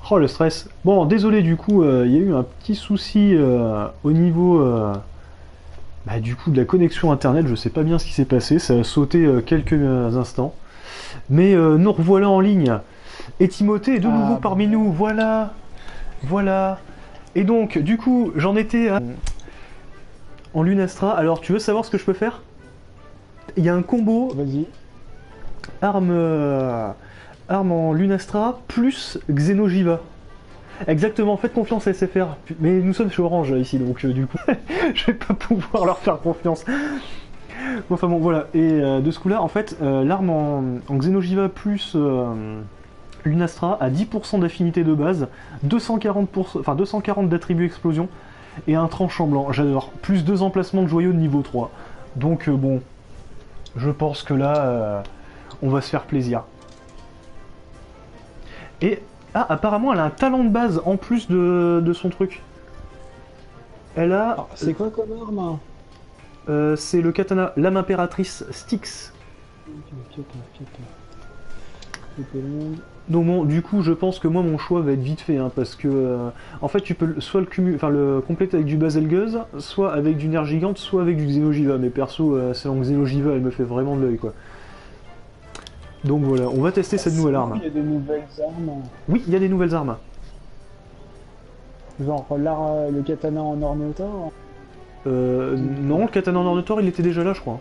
Oh le stress. Bon, désolé du coup, il y a eu un petit souci au niveau bah, du coup de la connexion internet. Je sais pas bien ce qui s'est passé, ça a sauté quelques instants. Mais nous revoilà en ligne. Et Timothée est de nouveau Ah, parmi nous. Voilà, voilà. Et donc, du coup, j'en étais en Lunastra. Alors, tu veux savoir ce que je peux faire? Il y a un combo vas-y. arme, arme en Lunastra plus Xenojiva. Exactement, faites confiance à SFR. Mais nous sommes chez Orange ici, donc du coup, je vais pas pouvoir leur faire confiance. Enfin bon, voilà. Et de ce coup-là, en fait, l'arme en Xenojiva plus Lunastra a 10% d'affinité de base, 240 d'attribut explosion et un tranchant blanc. J'adore. Plus 2 emplacements de joyaux de niveau 3. Donc bon, je pense que là, on va se faire plaisir. Et ah, apparemment, elle a un talent de base en plus de son truc. Elle a, Alors, c'est quoi comme arme? c'est le katana, lame impératrice Styx. C'était long. Donc bon, du coup, je pense que moi, mon choix va être vite fait, hein, parce que en fait, tu peux soit le compléter avec du Baselgeuse, soit avec du nerf gigante, soit avec du Xenojiva. Mais perso, c'est en Xenojiva, elle me fait vraiment de l'œil, quoi. Donc voilà, on va tester cette nouvelle arme. Il y a des nouvelles armes. Oui, il y a des nouvelles armes. Genre le katana en ornéotor. Non, le katana en Ornator, il était déjà là, je crois.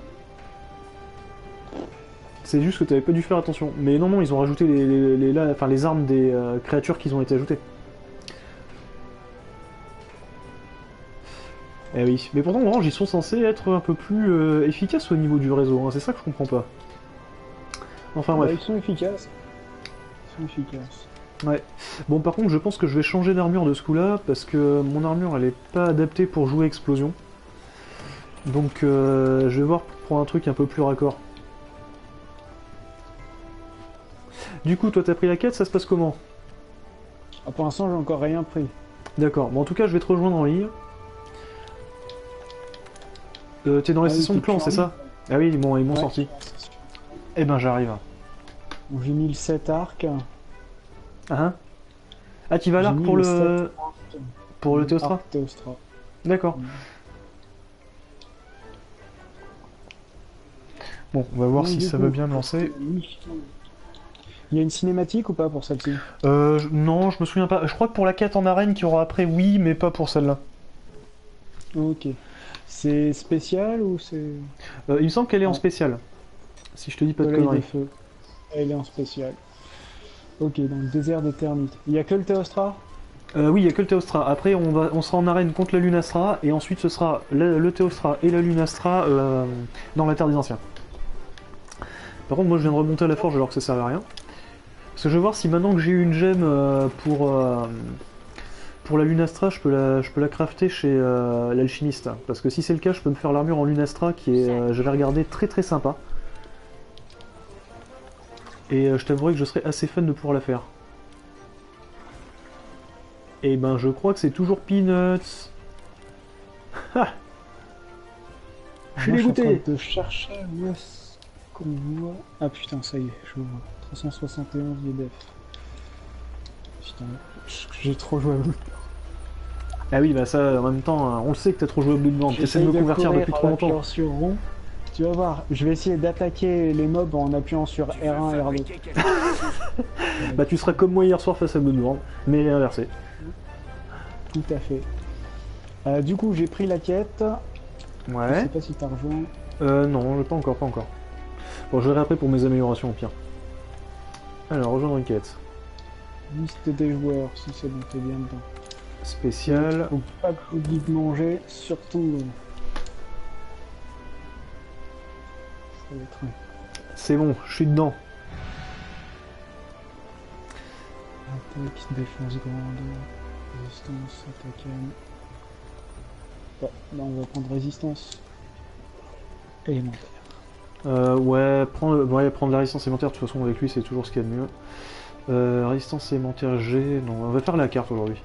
C'est juste que t'avais pas dû faire attention. Mais non, non, ils ont rajouté les armes des créatures qui ont été ajoutées. Eh oui, mais pourtant Orange ils sont censés être un peu plus efficaces au niveau du réseau, hein. C'est ça que je comprends pas. Enfin Bah, bref, ils sont efficaces. Ils sont efficaces. ouais. Bon par contre je pense que je vais changer d'armure de ce coup-là, parce que mon armure elle est pas adaptée pour jouer explosion. Donc je vais voir pour un truc un peu plus raccord. Du coup toi t'as pris la quête, ça se passe comment? Ah, pour l'instant, j'ai encore rien pris. D'accord, bon en tout cas je vais te rejoindre en ligne. T'es dans la Ah oui, session de t'es plus clan, en c'est ligne. ça? Ah oui, bon, ils m'ont Ouais. sorti. Eh ben j'arrive. Bon, j'ai mis le 7 arc. Hein? Ah tu vas à J'ai l'arc mis pour le 7 le... arc. pour le Théostra? Arc Théostra. D'accord. Bon, on va voir Donc, si du ça coup, va bien me lancer. il y a une cinématique ou pas pour celle-ci? Non, je me souviens pas. Je crois que pour la quête en arène qu'il y aura après, oui, mais pas pour celle-là. Ok. C'est spécial ou c'est... Il me semble qu'elle est en Ah, spécial, si je te dis pas de Soleil des conneries. feux. Elle est en spécial. Ok, donc désert d'éternité. Il y a que le Théostra? Oui, il y a que le Théostra. Après, on sera en arène contre la Lunastra, et ensuite ce sera le Théostra et la Lunastra dans la Terre des Anciens. Par contre, moi je viens de remonter à la forge alors que ça servait à rien. Parce que je vais voir si maintenant que j'ai eu une gemme pour la Lunastra, je peux la crafter chez l'alchimiste. Parce que si c'est le cas, je peux me faire l'armure en Lunastra qui est, je vais regarder, très très sympa. Et je t'avouerai que je serais assez fan de pouvoir la faire. Et ben je crois que c'est toujours Peanuts. Ha, je suis Moi, je suis en dégoûté. train de chercher où est-ce qu'on voit... Ah putain, ça y est, je vois. 371 VDF. Putain, j'ai trop joué à Blue. Ah oui, bah ça, en même temps, on le sait que t'as trop joué au Bloodborne. T'essaies de J'essaye me de convertir courir depuis en trop longtemps. appuyant sur rond. Tu vas voir, je vais essayer d'attaquer les mobs en appuyant sur R1 et R2. Bah tu seras comme moi hier soir face à Bloodborne, mais inversé. Tout à fait. Du coup, j'ai pris la quête. Je Ouais. sais pas si t'as rejoint. Non, pas encore, pas encore. Bon, je verrai après pour mes améliorations au pire. Alors, rejoindre une quête. Liste des joueurs, si c'est bon, t'es bien dedans. Spécial. Faut pas que j'oublie de manger, surtout. Ça va être C'est bon, je suis dedans. attaque, défense grande, résistance, attaque. Bon, là on va prendre résistance élémentaire. Prendre la résistance élémentaire, de toute façon, avec lui, c'est toujours ce qu'il y a de mieux. Résistance élémentaire G, non, on va faire la carte aujourd'hui.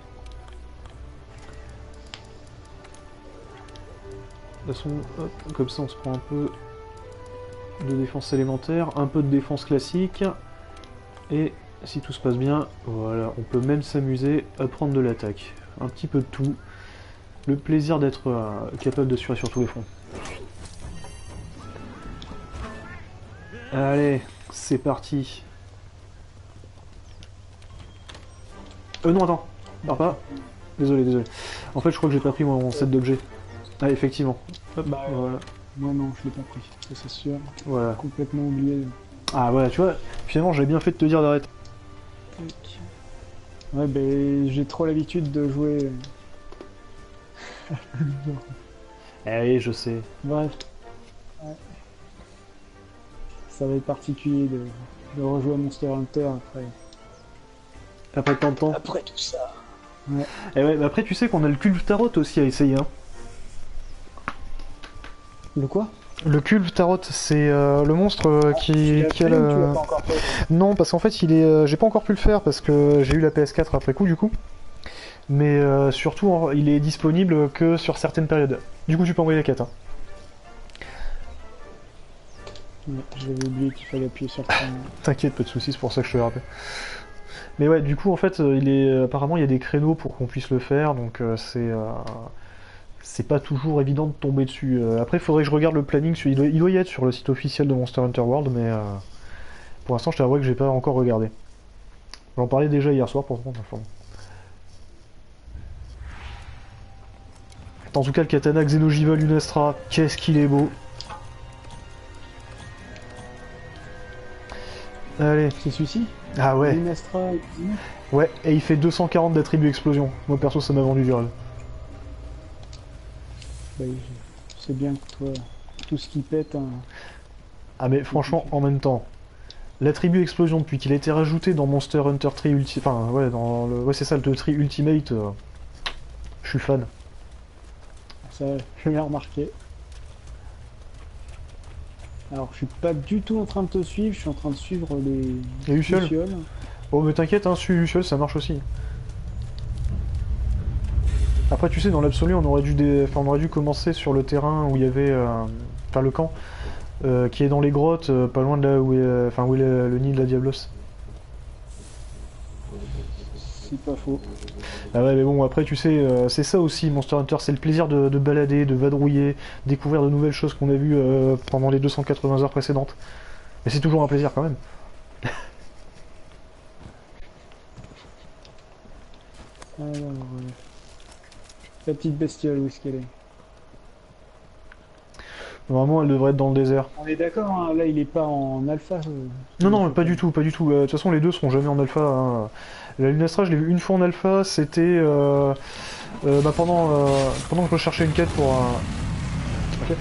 De toute façon, hop, comme ça on se prend un peu de défense élémentaire, un peu de défense classique, et si tout se passe bien, voilà, on peut même s'amuser à prendre de l'attaque. Un petit peu de tout. Le plaisir d'être capable d'assurer sur tous les fronts. Allez, c'est parti. Non, attends. Alors pas. Désolé, désolé. En fait, je crois que j'ai pas pris mon set d'objets. Ah, effectivement. Hop, Bah, voilà. moi non, je l'ai pas pris, ça c'est sûr. Voilà. Complètement oublié. Ah, voilà, tu vois, finalement, j'ai bien fait de te dire d'arrêter. Ouais, ben j'ai trop l'habitude de jouer. Eh oui, je sais. Bref. Ouais. Ça va être particulier de rejouer à Monster Hunter après. Après tant de temps. Après tout ça. Et ouais, mais après, tu sais qu'on a le culte tarot aussi à essayer, hein. Le quoi? Le culte tarot, c'est le monstre qui a Tu le... l'as pas encore fait. Non, parce qu'en fait, il est, j'ai pas encore pu le faire parce que j'ai eu la PS4 après coup, du coup. Mais surtout, il est disponible que sur certaines périodes. Du coup, tu peux envoyer la quête. Hein. Ouais, j'avais oublié qu'il fallait appuyer sur le point. T'inquiète, pas de soucis, c'est pour ça que je te le rappelle. Mais ouais, du coup, en fait, apparemment, il y a des créneaux pour qu'on puisse le faire, donc c'est pas toujours évident de tomber dessus. Après, il faudrait que je regarde le planning, il doit y être sur le site officiel de Monster Hunter World, mais pour l'instant, je t'avoue que j'ai pas encore regardé. J'en parlais déjà hier soir, pour enfin. En tout cas, le katana Xenogiva Lunastra, qu'est-ce qu'il est beau. Allez. C'est celui-ci? Ah ouais. Lunastra. Ouais, et il fait 240 d'attribut explosion. Moi perso, ça m'a vendu du rêve. Bah, je sais bien que toi, tout ce qui pète. Hein. Ah mais franchement, en même temps, l'attribut explosion depuis qu'il a été rajouté dans Monster Hunter 3 Ultimate, enfin ouais, dans le, ouais c'est ça, le 3 Ultimate, je suis fan. Ça, je l'ai remarqué. Alors, je suis pas du tout en train de te suivre, je suis en train de suivre Les Lucioles. Lucioles. Oh mais t'inquiète, hein, sur Luciole ça marche aussi. Après tu sais, dans l'absolu, on aurait dû commencer sur le terrain où il y avait, enfin le camp, qui est dans les grottes, pas loin de là où est, où est le nid de la Diablos. C'est pas faux. Ah ouais, mais bon, après, tu sais, c'est ça aussi, Monster Hunter, c'est le plaisir de balader, de vadrouiller, découvrir de nouvelles choses qu'on a vues pendant les 280 heures précédentes. Mais c'est toujours un plaisir quand même. Alors, la petite bestiole, où est-ce qu'elle est? Normalement, elle devrait être dans le désert. On est d'accord, hein, là il est pas en alpha. Non, non, pas du tout, pas du tout. De toute façon, les deux seront jamais en alpha. Hein. La Lunastra, je l'ai vu une fois en alpha, c'était pendant que je recherchais une quête pour... ok.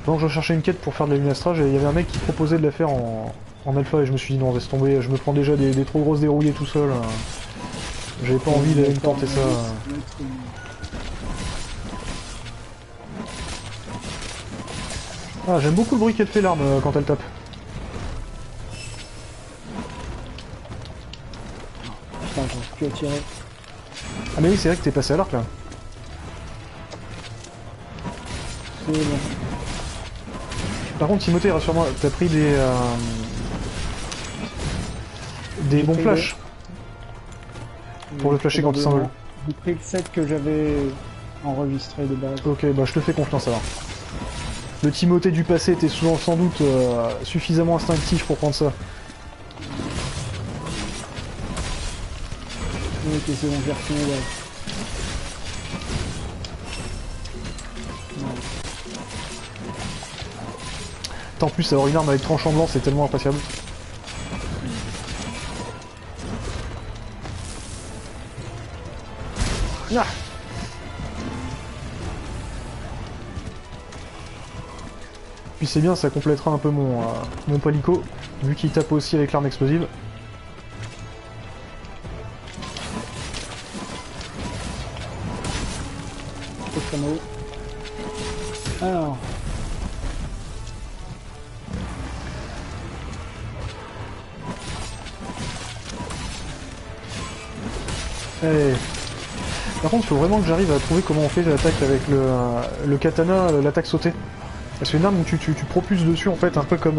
Pendant que je recherchais une quête pour faire de la Lunastra, il y avait un mec qui proposait de la faire en alpha et je me suis dit non, laisse tomber, je me prends déjà des trop grosses dérouillées tout seul. J'avais pas envie d'aller me tenter ça. Ah, j'aime beaucoup le bruit qu'elle fait l'arme quand elle tape. Putain, j'aurais pu attirer. Ah mais oui, c'est vrai que t'es passé à l'arc là. C'est bon. Par contre, Timothée, rassure-moi, t'as pris des bons flashs pour le flasher quand il s'envole. J'ai pris le set que j'avais enregistré de base. Ok, bah je te fais confiance alors. Le Timothée du passé était souvent sans doute suffisamment instinctif pour prendre ça. Ok, c'est bon, j'ai retenu là. En plus, avoir une arme avec tranchant blanc, c'est tellement appréciable. Ah. Puis c'est bien, ça complétera un peu mon palico, vu qu'il tape aussi avec l'arme explosive. Alors. Allez. Par contre, il faut vraiment que j'arrive à trouver comment on fait l'attaque avec le katana, l'attaque sautée. C'est une arme où tu propulses dessus en fait, un peu comme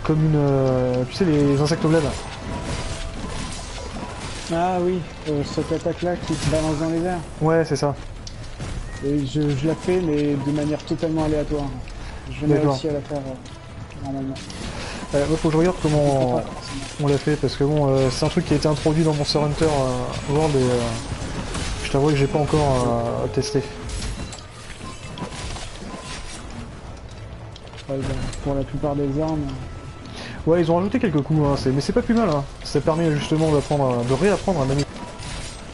une... tu sais, les insectoglaives. Ah oui, cette attaque-là qui te balance dans les airs. Ouais, c'est ça. Et je la fais, mais de manière totalement aléatoire. Je jamais D'accord. réussi à la faire normalement. Ouais, faut que je regarde Je comprends comment pas comment ça marche. on l'a fait, parce que bon, c'est un truc qui a été introduit dans Monster Hunter World et je t'avoue que j'ai pas encore testé. Ouais, bah, pour la plupart des armes, Ouais, ils ont rajouté quelques coups, hein, mais c'est pas plus mal. Hein. Ça permet justement d'apprendre, de réapprendre à manier.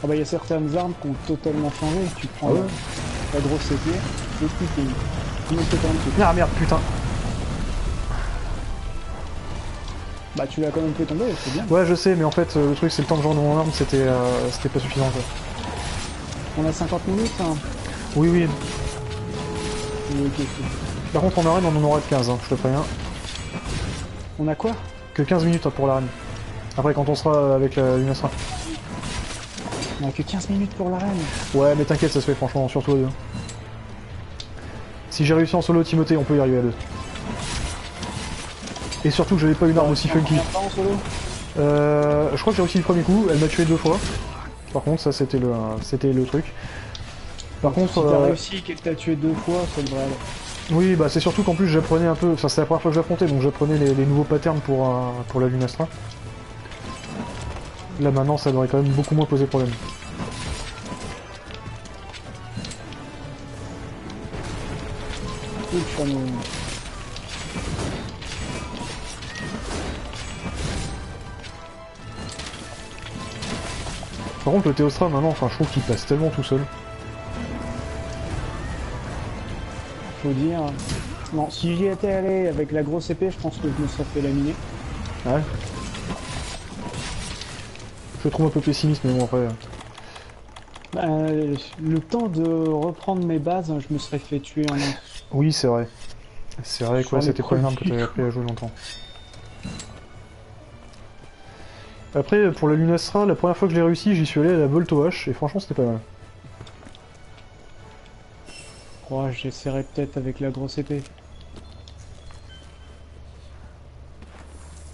ah bah il y a certaines armes qui ont totalement changé. Tu prends Ah ouais. la grosse épée, et puis tu mets tes dessus. Ah merde, putain. Bah tu l'as quand même fait tomber, c'est bien. Ouais, je sais, mais en fait, le truc, c'est le temps que j'en ai mon arme, c'était pas suffisant, quoi. On a 50 minutes, hein. Oui, oui. Oui, ok, ok. Par contre, en arène, on en aura que 15, hein, je te préviens. On a quoi? Que 15 minutes hein, pour l'arène. Après, quand on sera avec la Lunastra. On a que 15 minutes pour l'arène. Ouais, mais t'inquiète, ça se fait, franchement, surtout à deux. Si j'ai réussi en solo Timothée, on peut y arriver à deux. Et surtout que j'avais pas une arme aussi funky. En solo Je crois que j'ai réussi le premier coup, elle m'a tué 2 fois. Par contre, ça c'était le truc. Par contre, si t'as réussi et qu'elle t'a tué 2 fois, ça devrait aller. oui, bah c'est surtout qu'en plus j'apprenais un peu, enfin c'est la première fois que j'affrontais, donc j'apprenais les nouveaux patterns pour la Lunastra. Là maintenant, ça devrait quand même beaucoup moins poser problème. Ouh, chameau. Par contre, le Théostra maintenant, enfin je trouve qu'il passe tellement tout seul. Faut dire... Non, si j'y étais allé avec la grosse épée, je pense que je me serais fait laminer. Ouais. Je le trouve un peu pessimiste, mais bon après... Bah, le temps de reprendre mes bases, je me serais fait tuer en un. Oui, c'est vrai. C'est vrai que ouais, Sur les c'était pas une arme que t'avais appris à jouer longtemps. Après, pour la Lunastra, la première fois que je l'ai réussi, j'y suis allé à la Bolt OH, et franchement c'était pas mal. Oh, j'essaierai peut-être avec la grosse épée.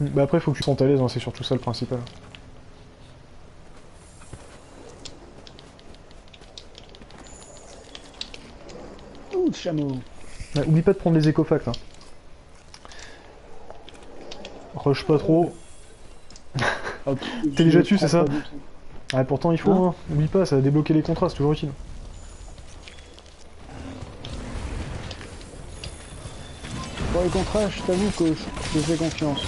Bah après, faut que tu te sentes à l'aise, hein, c'est surtout ça le principal. Ouh, le chameau. Ouais, oublie pas de prendre les écofacts. Hein. Rush pas trop. Hop, T'es déjà dessus, prends c'est ça? pas du tout. Ah, pourtant il faut, hein. Oublie pas, ça va débloquer les contrats, c'est toujours utile. Pour les contrats, je t'avoue que je te fais confiance.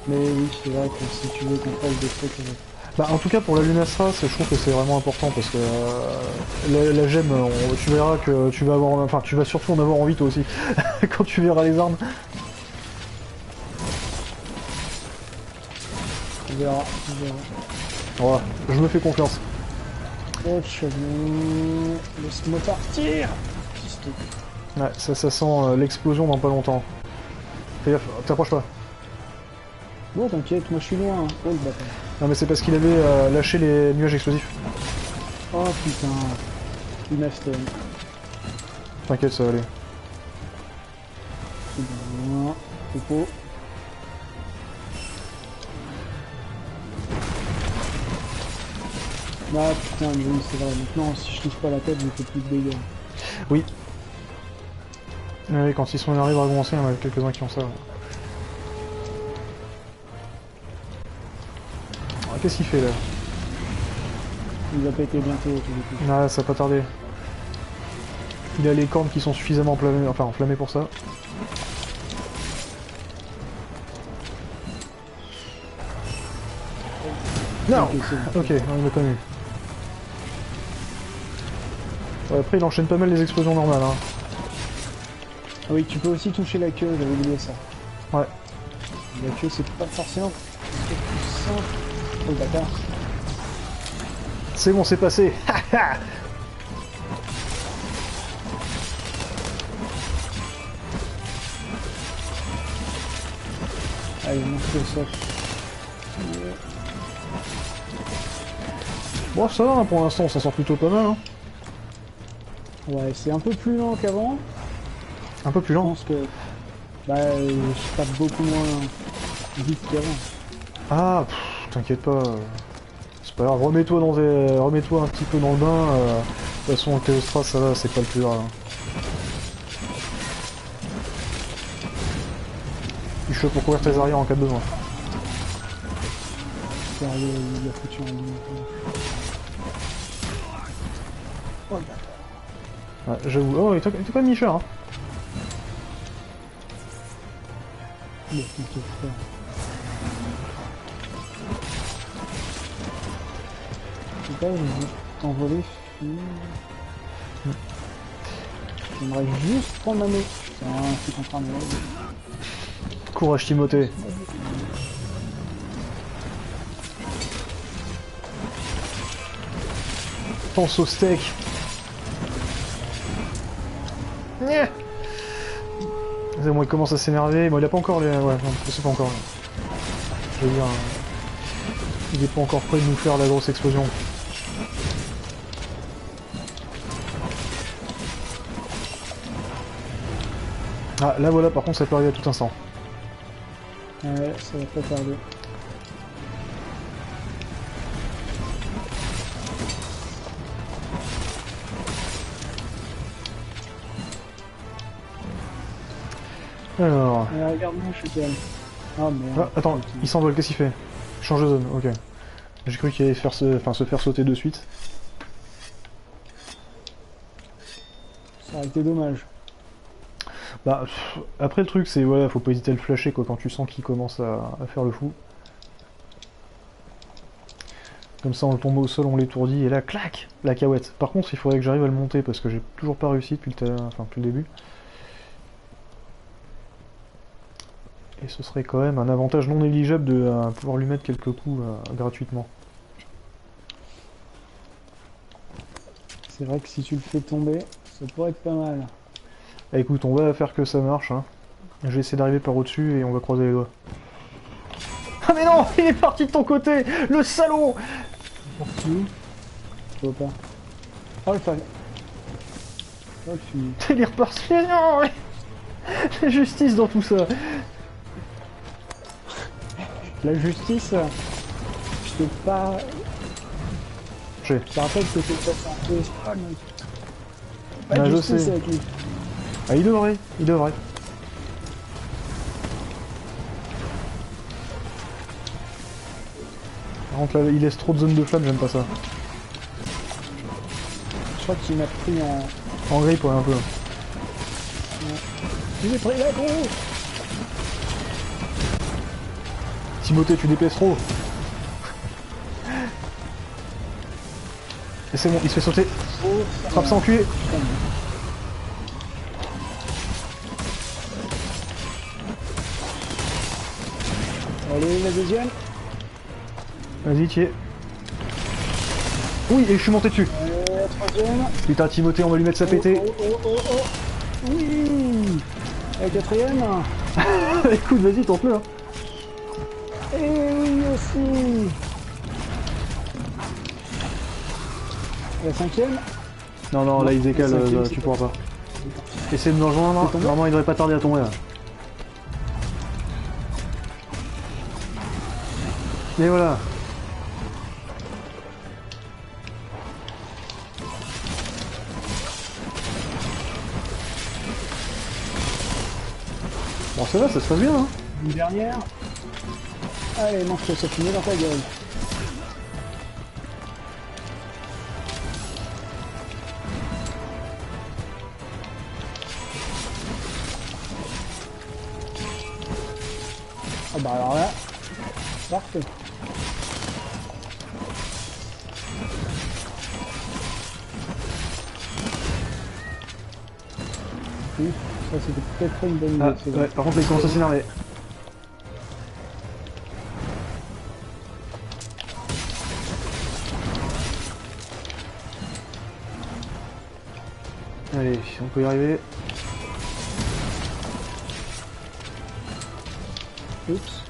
Mais oui, c'est vrai que si tu veux qu'on fasse des trucs... Bah en tout cas pour la Lunastra, je trouve que c'est vraiment important parce que la gemme, tu verras que tu vas avoir, enfin tu vas surtout en avoir envie toi aussi quand tu verras les armes. On verra, on verra. Voilà, je me fais confiance. Oh, chameau... Laisse-moi partir. Piston. Ouais, ça sent l'explosion dans pas longtemps. Fais gaffe, t'approches pas. Bon, t'inquiète, moi je suis loin. Oh, le bâtard. Non mais c'est parce qu'il avait lâché les nuages explosifs. Oh, putain. Une after. T'inquiète, ça va aller. C'est bon. Popo. Ah putain, mais oui, c'est vrai. Maintenant, si je touche pas la tête, je fais plus de dégâts. Oui. Oui, quand ils sont énervés Dragon Ancien, il y en a quelques-uns qui ont ça. Ah, qu'est-ce qu'il fait là? Il va péter bientôt, tout du coup. Ah, ça va pas tarder. Il a les cornes qui sont suffisamment enflammées pour ça. Non. Ok, c'est bon. Ok, on l'a connu. Ouais, après, il enchaîne pas mal les explosions normales. Hein. Ah oui, tu peux aussi toucher la queue, j'avais oublié ça. Ouais. La queue, c'est pas forcément le plus simple. Oh, le bâtard. C'est bon, c'est passé. Allez, monte ça. Bon, ça va, hein, pour l'instant, ça sort plutôt pas mal. Hein. Ouais, c'est un peu plus lent qu'avant. Un peu plus Je lent. pense que... Bah, je tape beaucoup moins vite qu'avant. Ah, t'inquiète pas. C'est pas grave, remets-toi remets-toi un petit peu dans le bain. De toute façon, le Théostra, ça va, c'est pas le plus grave. Je suis chaud pour couvrir tes arrières en cas de besoin. Sérieux, il a foutu en ligne. Oh, Ouais, j'avoue. Oh, il était quand même mi-cher, hein. mais t'inquiète pas. Je sais pas, je vais t'envoler. J'aimerais juste prendre ma main. Putain, je suis en train de... Courage, Timothée. Pense au steak. C'est bon, il commence à s'énerver. Bon, il a pas encore les... Ouais, non, c'est pas encore... Je veux dire... Il est pas encore prêt de nous faire la grosse explosion. Ah, là voilà, par contre, ça peut arriver à tout instant. Ouais, ça va pas tarder. Alors... Regarde-moi, je suis calme. Ah merde. Ah, attends, il s'envole, qu'est-ce qu'il fait? Change de zone, ok. J'ai cru qu'il allait faire se faire sauter de suite. Ça aurait été dommage. Bah, après le truc c'est, voilà, faut pas hésiter à le flasher quoi, quand tu sens qu'il commence à faire le fou. Comme ça on le tombe au sol, on l'étourdit, et là, clac, la cahouette. Par contre, il faudrait que j'arrive à le monter, parce que j'ai toujours pas réussi depuis depuis le début. Et ce serait quand même un avantage non négligeable de pouvoir lui mettre quelques coups gratuitement. C'est vrai que si tu le fais tomber, ça pourrait être pas mal. Ah, écoute, on va faire que ça marche, hein. Je vais essayer d'arriver par au-dessus et on va croiser les doigts. Ah mais non, il est parti de ton côté, le salaud! Parti. Je vois pas. Oh le fall. Oh le fini. Il est reparti, mais non! La justice dans tout ça. La justice, je t'ai pas... Je sais. Je te rappelle que c'est pas un peu... Ah, non. Pas Ah, de je justice sais. avec lui. Ah, il devrait, il devrait. Par contre là, il laisse trop de zones de flamme, j'aime pas ça. Je crois qu'il m'a pris en... En grippe, ouais, un peu. Il est pris là, gros. Timothée, tu dépèses trop. Et c'est bon, il se fait sauter. Oh, Frappe ça enculé. Allez, la deuxième. Vas-y, tu es. Oui, et je suis monté dessus. La troisième. Putain, Timothée, on va lui mettre ça péter. Oh, oh, oh, oh. Oui. La quatrième. Écoute, vas-y, tente-le. Hein. Et oui aussi. La cinquième. Non, non, là, il décale, cinquième, tu c'est pourras pas. Essaye de me rejoindre. C'est tombé. Normalement, il devrait pas tarder à tomber, là. Et voilà. Bon, ça va, ça se passe bien, hein. Une dernière. Allez, mange-toi ça finit dans ta gueule. Ah bah alors là, parfait. Oui, ça c'était peut-être pas une bonne idée. Ah, c'est ouais, vrai. par contre, là, il commence à s'énerver. Allez, on peut y arriver. Oups.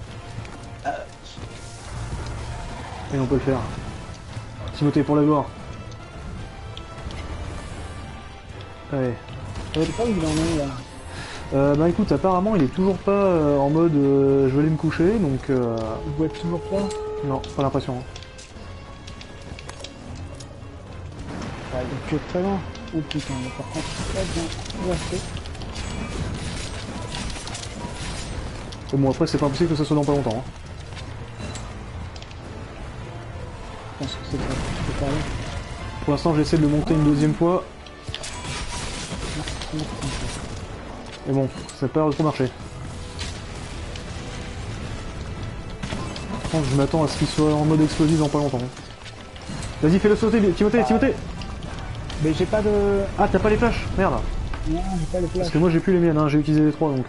Et on peut le faire. Timothée, pour la gloire. Allez. Je sais pas où il en est là. Bah écoute, apparemment il est toujours pas en mode je vais aller me coucher, donc Il boit toujours pas. non, pas l'impression. Hein. il est que très loin. Oh putain, là, par contre, pas bien fait. Et bon, après, c'est pas impossible que ça soit dans pas longtemps. Hein. Je pense que c'est pas là. Pour l'instant, j'essaie de le monter une deuxième fois. Et bon, ça n'a pas trop marché. Par contre, je m'attends à ce qu'il soit en mode explosif dans pas longtemps. Vas-y, fais-le sauter, Timothée, Timothée. Mais j'ai pas de... Ah, t'as pas les flashs? Merde. Non, j'ai pas les Parce flashs. que moi, j'ai plus les miennes, hein. J'ai utilisé les 3, donc...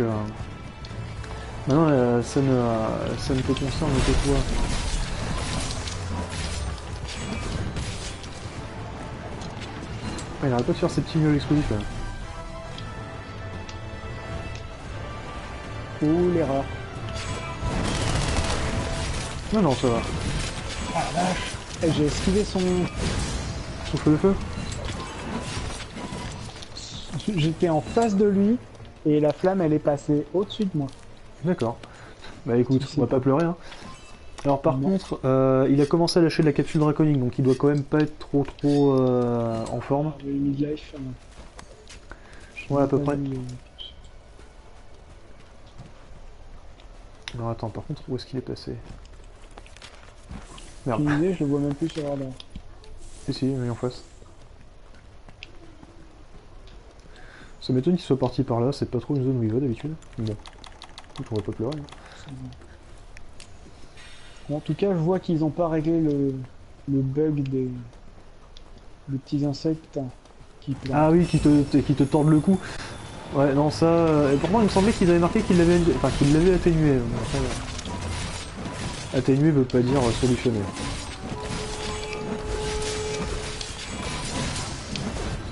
Maintenant, ça ne te concerne que toi. Ah, il arrête pas de faire ces petits nuages explosifs, là. Ouh, l'erreur. Non, non, ça va. Ah la vache. Et j'ai esquivé son... Souffle de feu. J'étais en face de lui, et la flamme, elle est passée au-dessus de moi. D'accord. Bah écoute, Si, on va pas pleurer, hein. Alors par Non. contre, il a commencé à lâcher de la capsule draconique, donc il doit quand même pas être trop en forme. Le midlife. Ouais, à peu près. Alors attends, par contre, où est-ce qu'il est passé? Merde. Aucune idée, je le vois même plus sur le radar. Si, il est en face. Ça m'étonne qu'il soit parti par là, c'est pas trop une zone où il va d'habitude. Bon, écoute, on va pas pleurer. Hein. Bon, en tout cas, je vois qu'ils n'ont pas réglé le bug des petits insectes qui plantent. Ah oui, qui te tordent le cou. Ouais, non, ça... Et pourtant, il me semblait qu'ils avaient marqué qu'il l'avait atténué. Bon, après, atténué veut pas dire solutionner.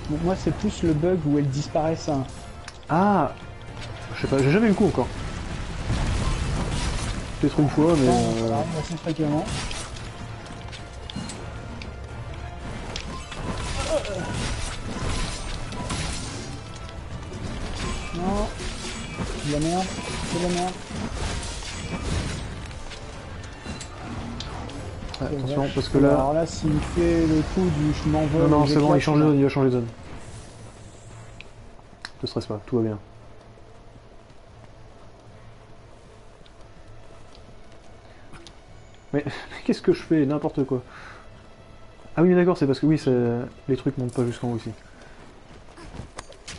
Donc, moi, c'est plus le bug où elles disparaissent. Hein. Ah, je sais pas, j'ai jamais eu le coup encore. Peut-être une fois, mais... Voilà, assez fréquemment. Non, c'est de la merde, c'est de la merde. Ouais, attention, parce que là... Alors là, s'il fait le coup du je m'envole... Non, non, et c'est bon, il j'éclate, change de zone, il va changer de zone. Te stresse pas, tout va bien. Mais qu'est-ce que je fais? N'importe quoi. Ah oui, mais d'accord, c'est parce que oui, les trucs montent pas jusqu'en haut ici.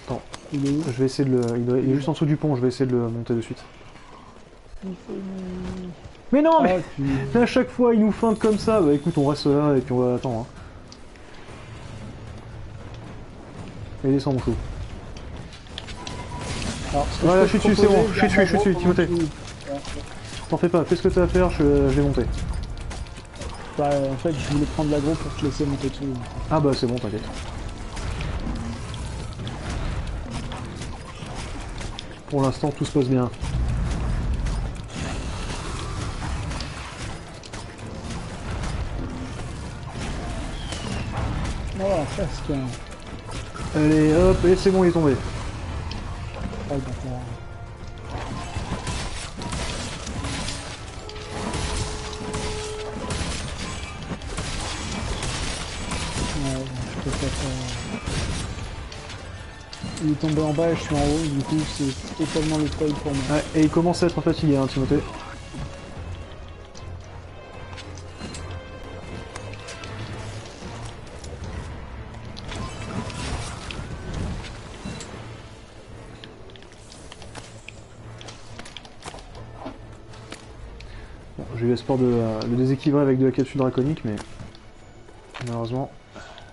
Attends, Il est où? je vais essayer de le... Il est juste en dessous du pont, je vais essayer de le monter de suite. Il fait une... Mais non, mais Ah, puis... à chaque fois, il nous feinte comme ça. Bah écoute, on reste là et puis on va attendre. Hein. Et descend mon chou. Alors, ce que Voilà, je je suis dessus, c'est bon, je suis dessus, Timothée. Ouais. T'en fais pas, fais ce que t'as à faire, je vais monter. Bah, en fait, je voulais prendre l'aggro pour te laisser monter dessus. Ah bah c'est bon, t'inquiète. Pour l'instant, tout se passe bien. Voilà, presque. Allez, hop, et c'est bon, il est tombé. Ah, d'accord. Ouais, je te fais pas... Il est tombé en bas et je suis en haut, du coup c'est totalement le fail pour moi. Ouais, et il commence à être fatigué, hein, Timothée. Bon, j'ai eu l'espoir de le déséquilibrer avec de la capsule draconique, mais malheureusement...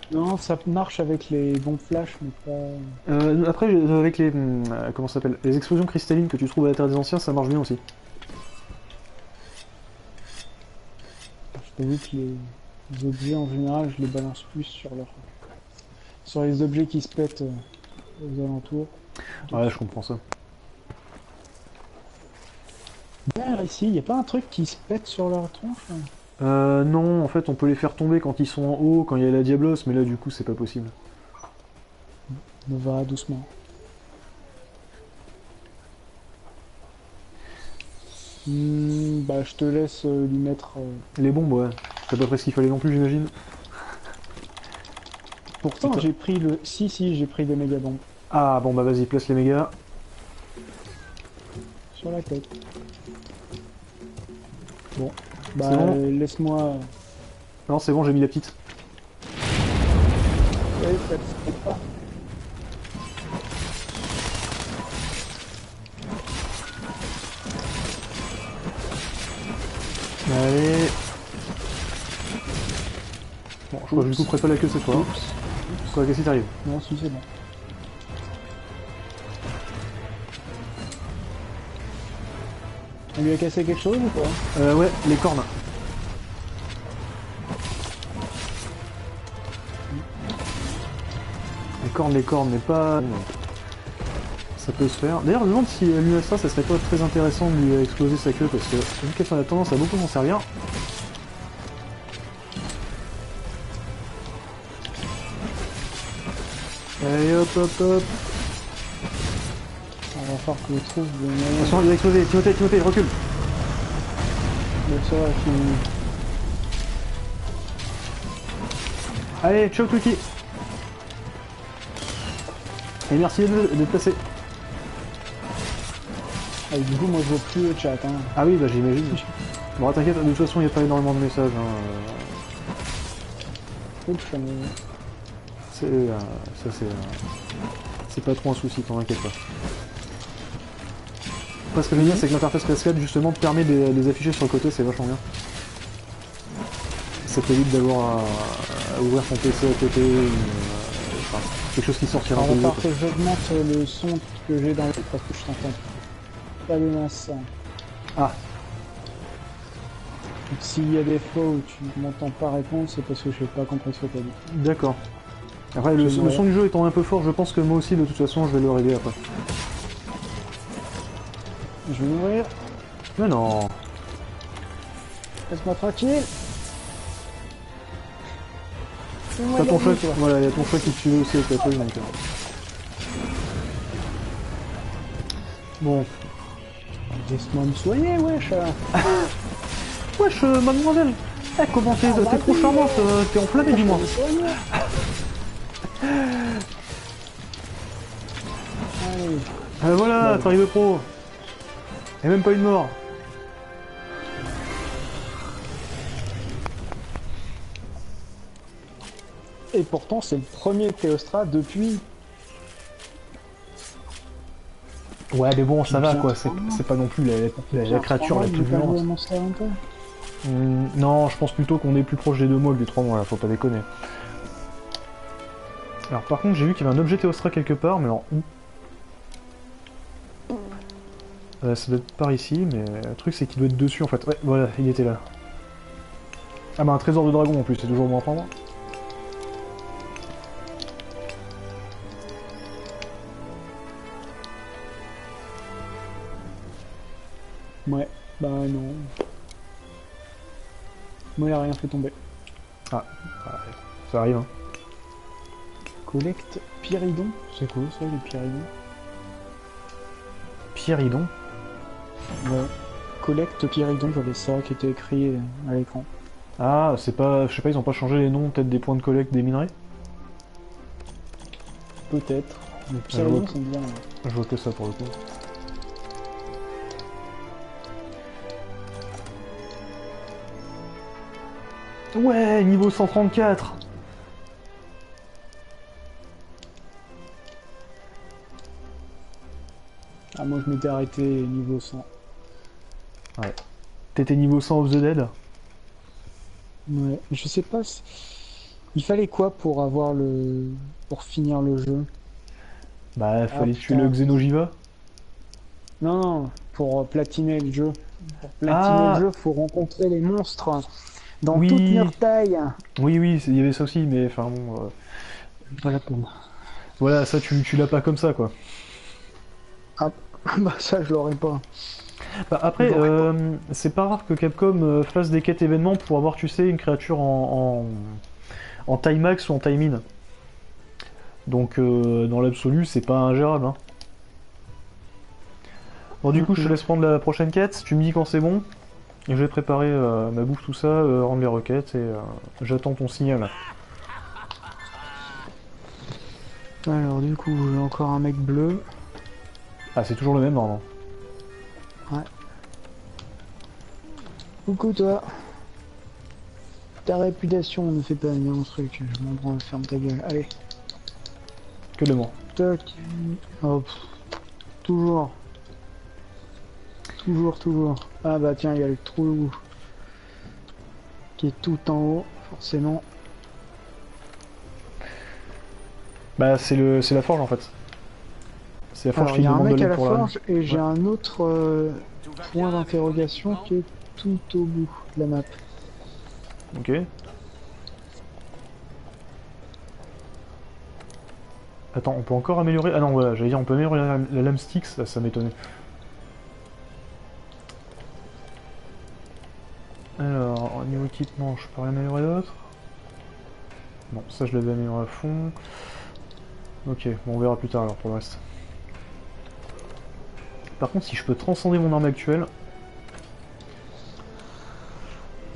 Non, ça marche avec les bombes flash, mais pas... après, avec les... comment ça s'appelle? Les explosions cristallines que tu trouves à la Terre des Anciens, ça marche bien aussi. Je t'avoue que les objets en général, je les balance plus sur leur... sur les objets qui se pètent aux alentours. Ouais, je comprends ça. Derrière ici, y a pas un truc qui se pète sur leur tronche hein? Non, en fait, on peut les faire tomber quand ils sont en haut, quand il y a la Diablos, mais là, du coup, c'est pas possible. On va doucement. Bah, je te laisse lui mettre... Les bombes, ouais. C'est à peu près ce qu'il fallait non plus, j'imagine. Pourtant, Putain. j'ai pris le... Si, j'ai pris des mégabombes. Ah bon bah vas-y, place les mégas. Sur la tête. Bon. Bah, C'est bon laisse-moi... Non c'est bon, j'ai mis la petite. Ouais, peut-être pas. Allez. Bon, je crois que je lui couperai pas la queue cette fois. Oups. Quoi, qu'est-ce qui t'arrive? Non, si, c'est bon. On lui a cassé quelque chose ou pas? Ouais, les cornes. Les cornes, mais pas... Ça peut se faire. D'ailleurs, je me demande si l'USA, ça serait pas très intéressant de lui exploser sa queue, parce que vu qu'elle a tendance à beaucoup s'en servir. Allez, hop, hop, hop. On va falloir que je trouve le moyen... Attention, il va exploser. Timothée, recule. Le sort est fini. Allez, choke Wiki. Et merci de passer. Ah, du coup, moi, je vois plus le chat. Hein. Ah oui, bah j'imagine. Bon, t'inquiète, de toute façon, il n'y a pas énormément de messages. Hein. Oups, ça me... Ça, c'est pas trop un souci, t'en inquiète pas. Après, ce que je veux dire, c'est que l'interface PS4, justement, te permet de les afficher sur le côté, c'est vachement bien. Ça t'évite d'avoir à ouvrir ton PC à côté, enfin, quelque chose qui sortira un Alors, peu on va mieux, falloir que j'augmente le son que j'ai dans le... parce que je t'entends pas des masses. Ah, Donc, s'il y a des fois où tu m'entends pas répondre, c'est parce que je n'ai pas compris ce que t'as dit. d'accord. Après, le son du jeu étant un peu fort, je pense que moi aussi, de toute façon, je vais le régler après. Je vais m'ouvrir. Mais non. Laisse-moi tranquille. T'as ton choix, voilà, il y a ton choix qui te suit aussi avec la feuille, donc... Bon. Laisse-moi me soigner, wesh. Wesh, mademoiselle. Eh, comment t'es trop charmante, t'es enflammée, dis-moi. Allez. Voilà, travail de pro. Et même pas une mort. Et pourtant, c'est le premier Théostra depuis... Ouais, mais bon, ça va Bien quoi, trois mois. c'est pas non plus la créature la plus violente. Non, je pense plutôt qu'on est plus proche des 2 mois que des 3 mois, là, faut pas déconner. Alors par contre, j'ai vu qu'il y avait un objet Théostra quelque part, mais alors où? Ça doit être par ici, mais le truc c'est qu'il doit être dessus en fait. Ouais, voilà, il était là. Ah bah un trésor de dragon en plus, c'est toujours bon à prendre. Ouais, bah non. Moi, il a rien fait tomber. Ah, ça arrive hein. Collecte Pyridon. C'est quoi ça, les Pyridons? Pyridon. Ouais. Collecte Pyridon, j'avais ça qui était écrit à l'écran. Ah, c'est pas... Je sais pas, ils ont pas changé les noms peut-être des points de collecte des minerais? Peut-être. Les je vois Pyridons que- sont bien. Je vois que ça pour le coup. Ouais, niveau 134. Ah, moi, je m'étais arrêté niveau 100. T'étais niveau 100 of the Dead? Ouais, je sais pas. Il fallait quoi pour avoir le. Pour finir le jeu? Bah, fallait tuer putain. le Xenojiva. Non, non, pour platiner le jeu. Pour platiner Ah. le jeu, faut rencontrer les monstres dans Oui. toute leur taille. Oui, oui, il y avait ça aussi, mais enfin bon... Pas la peine. Voilà, ça tu l'as pas comme ça, quoi. Bah, ça, je l'aurais pas. Bah, après, c'est pas rare que Capcom fasse des quêtes événements pour avoir, tu sais, une créature en taille max ou en taille mine. Donc, dans l'absolu, c'est pas ingérable, hein. Bon, du coup, je te laisse prendre la prochaine quête, tu me dis quand c'est bon. Et je vais préparer ma bouffe, tout ça, rendre les requêtes, et j'attends ton signal. Alors du coup, j'ai encore un mec bleu. Ah, c'est toujours le même normalement. Coucou toi. Ta réputation ne fait pas bien ce truc. Je m'en branle, ferme ta gueule. Allez. Que de moi. Toc. Oh, pff. Toujours. Toujours. Ah bah tiens, il y a le trou qui est tout en haut, forcément. Bah, c'est la forge en fait. C'est la forge Alors qui il y a un demande de mec à l'aide la pour forge et j'ai Ouais. un autre point d'interrogation qui est tout au bout de la map. Ok. Attends, on peut encore améliorer. Ah non, voilà, j'allais dire, on peut améliorer la lame stick, ça m'étonnait. Alors, au niveau équipement, je peux rien améliorer d'autre. Non, ça je l'avais amélioré à fond. Ok, bon, on verra plus tard alors pour le reste. Par contre, si je peux transcender mon arme actuelle.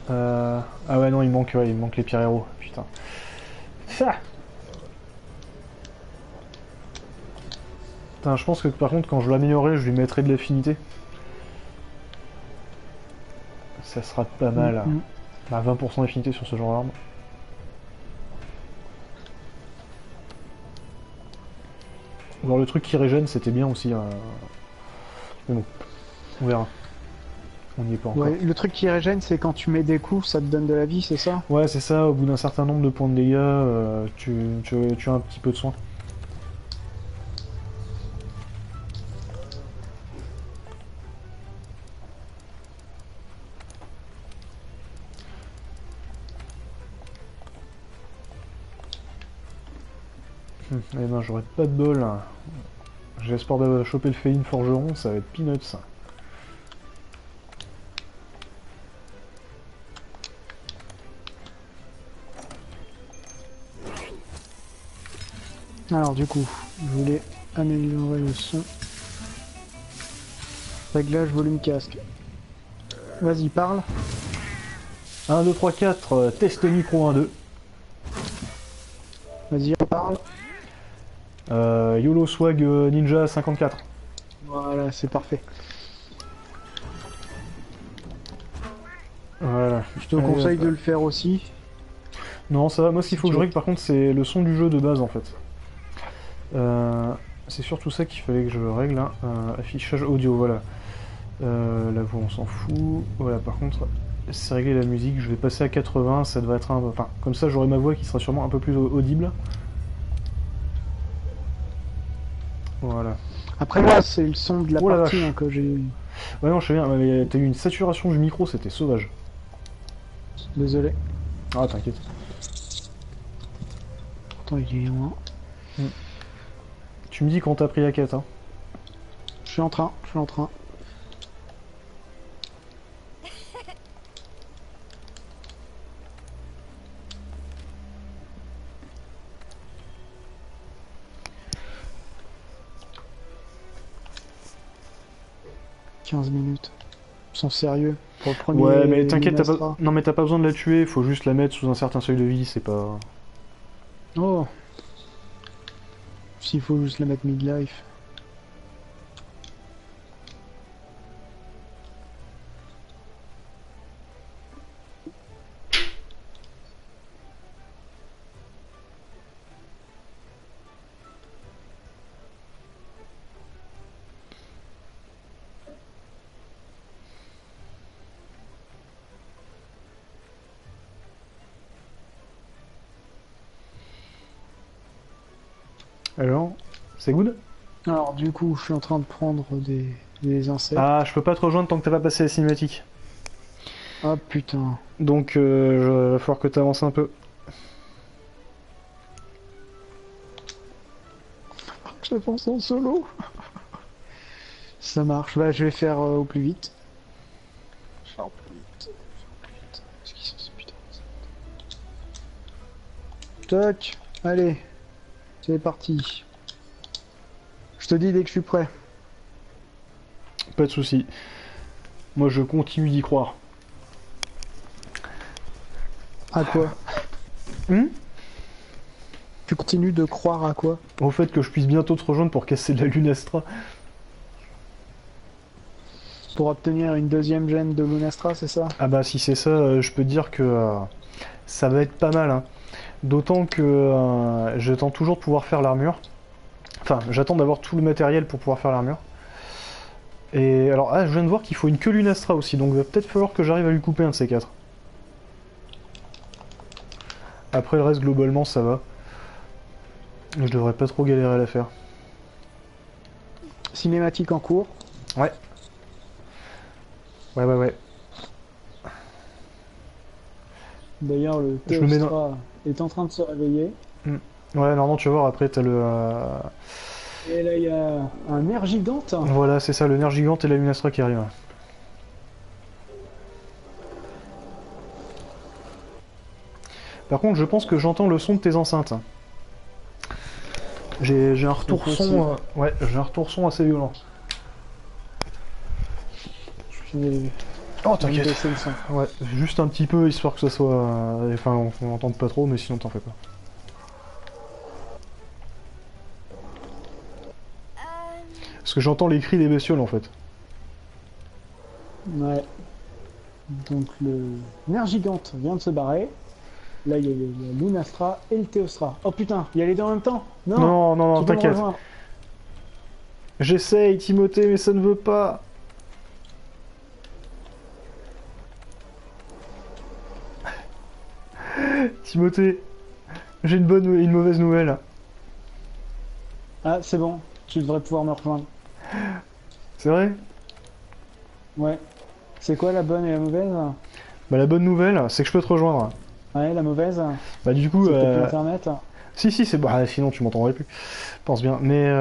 Ah ouais, non, ouais, il me manque les pierres héros. Putain. Ça. Putain, je pense que par contre, quand je l'améliorerai, je lui mettrai de l'affinité. Ça sera pas mal. Mm. Bah, 20% d'affinité sur ce genre d'arme. Ou alors le truc qui régène, c'était bien aussi. Mais bon, on verra. On n'y est pas encore. Ouais, le truc qui régène, c'est quand tu mets des coups, ça te donne de la vie, c'est ça? Ouais, c'est ça, au bout d'un certain nombre de points de dégâts, tu as un petit peu de soin. Eh ben, j'aurais pas de bol. J'ai espoir de choper le Féline Forgeron, ça va être peanuts. Alors du coup, je voulais améliorer le son. Réglage volume casque. Vas-y, parle. 1, 2, 3, 4, test micro 1, 2. Vas-y, parle. YOLO Swag Ninja 54. Voilà, c'est parfait. Voilà. Je te Allez, conseille hop. de le faire aussi. Non, ça va. Moi, ce qu'il faut que je règle, par contre, c'est le son du jeu de base, en fait. C'est surtout ça qu'il fallait que je règle. Hein. Affichage audio, voilà. La voix, on s'en fout. Voilà, par contre, c'est régler la musique. Je vais passer à 80. Ça devrait être un... Enfin, comme ça, j'aurai ma voix qui sera sûrement un peu plus audible. Voilà. Après, moi, c'est le son de la Oh la partie vache. hein, que j'ai. Ouais, non, je sais bien, mais t'as eu une saturation du micro, c'était sauvage. Désolé. Ah, t'inquiète. Attends, il est loin. Tu me dis quand t'as pris la quête, hein. Je suis en train. 15 minutes. Ils sont sérieux. Pour le premier. Ouais, mais t'inquiète, t'as pas... Lunastra. Non, mais t'as pas besoin de la tuer, faut juste la mettre sous un certain seuil de vie, c'est pas... Oh. S'il faut juste la mettre midlife. Alors, c'est good? Alors du coup, je suis en train de prendre des insectes. Ah, je peux pas te rejoindre tant que t'as pas passé la cinématique. Ah putain. Donc, va falloir que t'avances un peu. Je la pense en solo. Ça marche. Bah, je vais faire au plus vite. Faire au plus vite. Qu'est-ce qu'ils sont ces putains de- Toc. Allez. C'est parti. Je te dis dès que je suis prêt. Pas de soucis. Moi, je continue d'y croire. À quoi? Tu continues de croire à quoi? Au fait que je puisse bientôt te rejoindre pour casser de la Lunastra. Pour obtenir une deuxième gêne de Lunastra, c'est ça? Ah bah si c'est ça, je peux te dire que ça va être pas mal, hein. D'autant que j'attends toujours de pouvoir faire l'armure. Enfin, j'attends d'avoir tout le matériel pour pouvoir faire l'armure. Et alors, je viens de voir qu'il faut une queue Lunastra aussi, donc il va peut-être falloir que j'arrive à lui couper un de ces quatre. Après le reste, globalement, ça va. Je devrais pas trop galérer à la faire. Cinématique en cours. Ouais. Ouais. D'ailleurs, le Je le mets Théostra est en train de se réveiller. Ouais, normalement, tu vas voir, après, t'as le... Et là, il y a un nerf gigante. Voilà, c'est ça, le nerf gigante et la Lunastra qui arrivent. Par contre, je pense que j'entends le son de tes enceintes. J'ai un retour son... ouais, j'ai un retour son assez violent. Je vais Oh, t'inquiète. baisser le son. Ouais, juste un petit peu, histoire que ça soit... enfin, on n'entende pas trop, mais sinon t'en fais pas. Parce que j'entends les cris des bestioles, en fait. Ouais. Donc le nerf gigante vient de se barrer. Là, il y a le Lunastra et le Théostra. Oh putain, il y a les deux en même temps? Non, Non, tu peux me t'inquiète. rejoindre. J'essaye, Timothée, mais ça ne veut pas. Timothée, j'ai une bonne et une mauvaise nouvelle. Ah, c'est bon, tu devrais pouvoir me rejoindre. C'est vrai? Ouais. C'est quoi la bonne et la mauvaise? Bah la bonne nouvelle, c'est que je peux te rejoindre. Ouais, la mauvaise, Bah du coup... c'est peut-être l'internet. Si, c'est... Bah sinon tu m'entendrais plus. Pense bien. Mais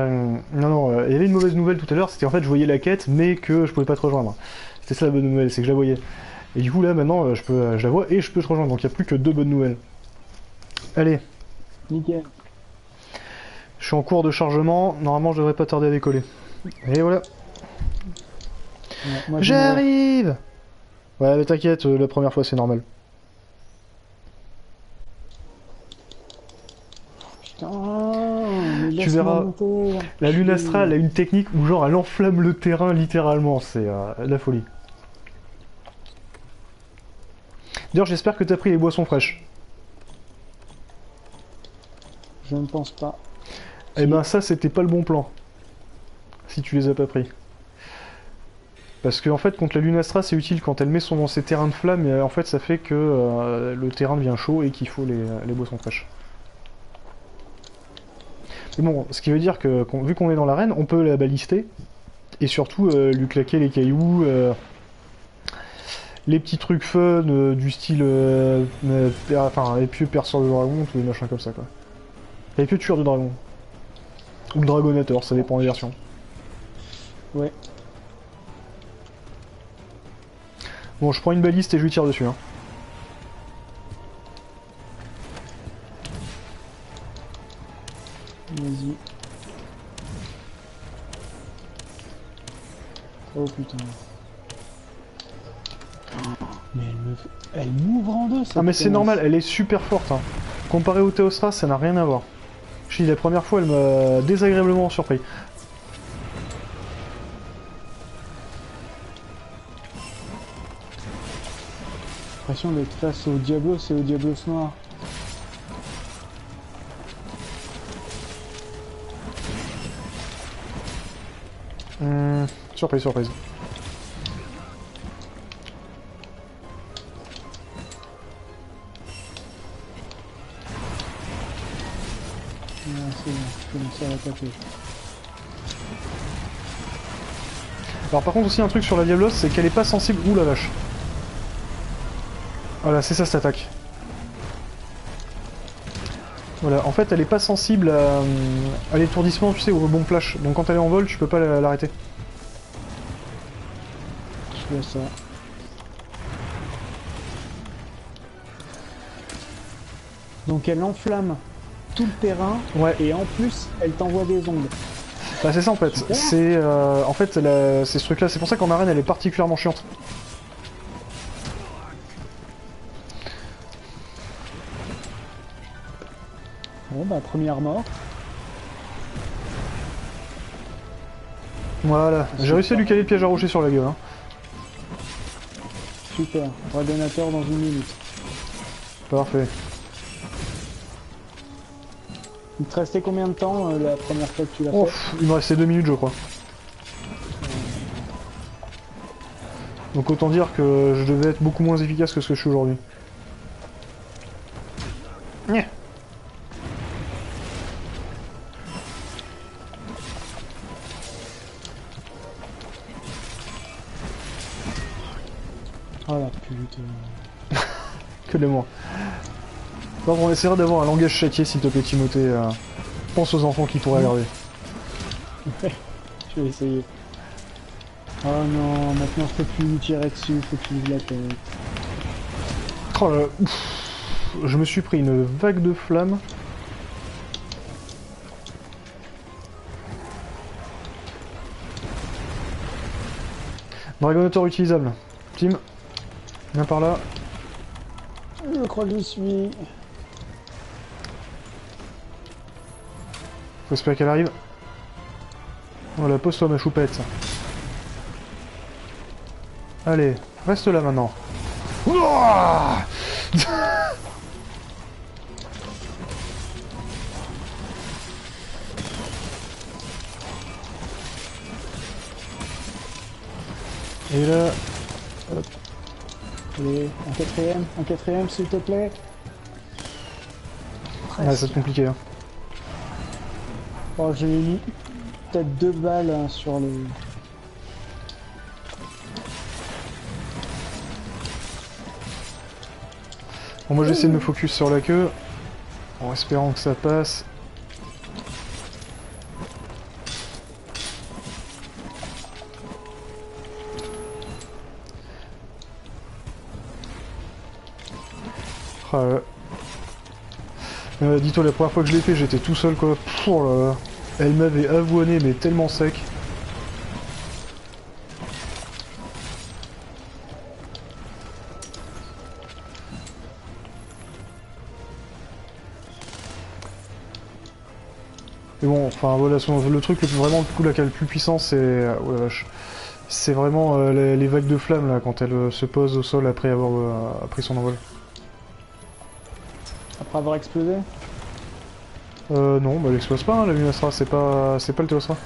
non, il y avait une mauvaise nouvelle tout à l'heure, c'était en fait je voyais la quête, mais que je pouvais pas te rejoindre. C'était ça la bonne nouvelle, c'est que je la voyais. Et du coup là maintenant je la vois et je peux te rejoindre, donc il n'y a plus que deux bonnes nouvelles. Allez, Nickel. je suis en cours de chargement, normalement je devrais pas tarder à décoller. Et voilà. Ouais, moi, J'arrive! Ouais mais t'inquiète, la première fois c'est normal. Putain, mais Tu laisse-moi verras, monter. la Lunastra elle a une technique où genre elle enflamme le terrain littéralement, c'est de la folie. D'ailleurs j'espère que t'as pris les boissons fraîches. Je ne pense pas. Eh ben ça c'était pas le bon plan. Si tu les as pas pris. Parce que en fait contre la Lunastra c'est utile quand elle met son dans ses terrains de flamme et en fait ça fait que le terrain devient chaud et qu'il faut les boissons fraîches. Mais bon, ce qui veut dire que vu qu'on est dans l'arène, on peut la balister et surtout lui claquer les cailloux, les petits trucs fun du style enfin épieu perceur de dragon, tous les machins comme ça quoi. Épieu tueur de dragon. Ou le dragonateur, ça dépend des versions. Ouais. Bon, je prends une baliste et je lui tire dessus. Hein. Vas-y. Oh putain. Mais elle m'ouvre en deux, ça. Ah mais c'est normal, elle est super forte. Hein. Comparé au Théostra, ça n'a rien à voir. Je dis, la première fois, elle m'a désagréablement surpris. J'ai l'impression d'être face au Diablos et au Diablos noir. Surprise, surprise. Ah, c'est bon, je commence à l'attaquer. Alors par contre aussi un truc sur la Diablos, c'est qu'elle est pas sensible... Ouh la vache. Voilà, c'est ça cette attaque. Voilà, en fait elle est pas sensible à l'étourdissement, tu sais, au rebond flash. Donc quand elle est en vol, tu peux pas l'arrêter. Je vois ça. Donc elle enflamme tout le terrain, Ouais. et en plus elle t'envoie des ondes. Bah c'est ça en fait. C'est en fait c'est ce truc là, c'est pour ça qu'en arène elle est particulièrement chiante. Bon bah première mort. Voilà, j'ai réussi à lui caler le piège à rocher sur la gueule. Hein. Super, Dragonator dans 1 minute. Parfait. Il te restait combien de temps la première fois que tu l'as Oh, fait? il me restait 2 minutes je crois. Donc autant dire que je devais être beaucoup moins efficace que ce que je suis aujourd'hui. Nya. Oh la putain. Que de moi. Bon, on essaiera d'avoir un langage châtié s'il te plaît Timothée. Pense aux enfants qui pourraient regarder. Je vais essayer. Oh non, maintenant je peux plus lui tirer dessus, faut que je lise la tête. Oh là là, ouf. Je me suis pris une vague de flammes. Dragonator utilisable. Tim, viens par là. Je crois que j'y suis. Faut espérer qu'elle arrive. Voilà, pose-toi ma choupette. Allez, reste là maintenant. Ouah. Et là... Hop. Allez, un quatrième s'il te plaît. Ah, c'est compliqué. Hein. Oh, j'ai mis peut-être 2 balles hein, sur le... Bon, moi j'essaie de me focus sur la queue, en espérant que ça passe. Ah, dis-toi, la première fois que je l'ai fait, j'étais tout seul quoi. Pff, oh là là. Elle m'avait avoiné, mais tellement sec. Mais bon, enfin voilà, le truc le plus vraiment du coup là qui a le plus puissant, c'est oh la vache, c'est vraiment les vagues de flammes là quand elles se posent au sol après avoir pris son envol. Après avoir explosé? Non, bah elle explose pas, hein, la Lunastra, c'est pas le Théostra.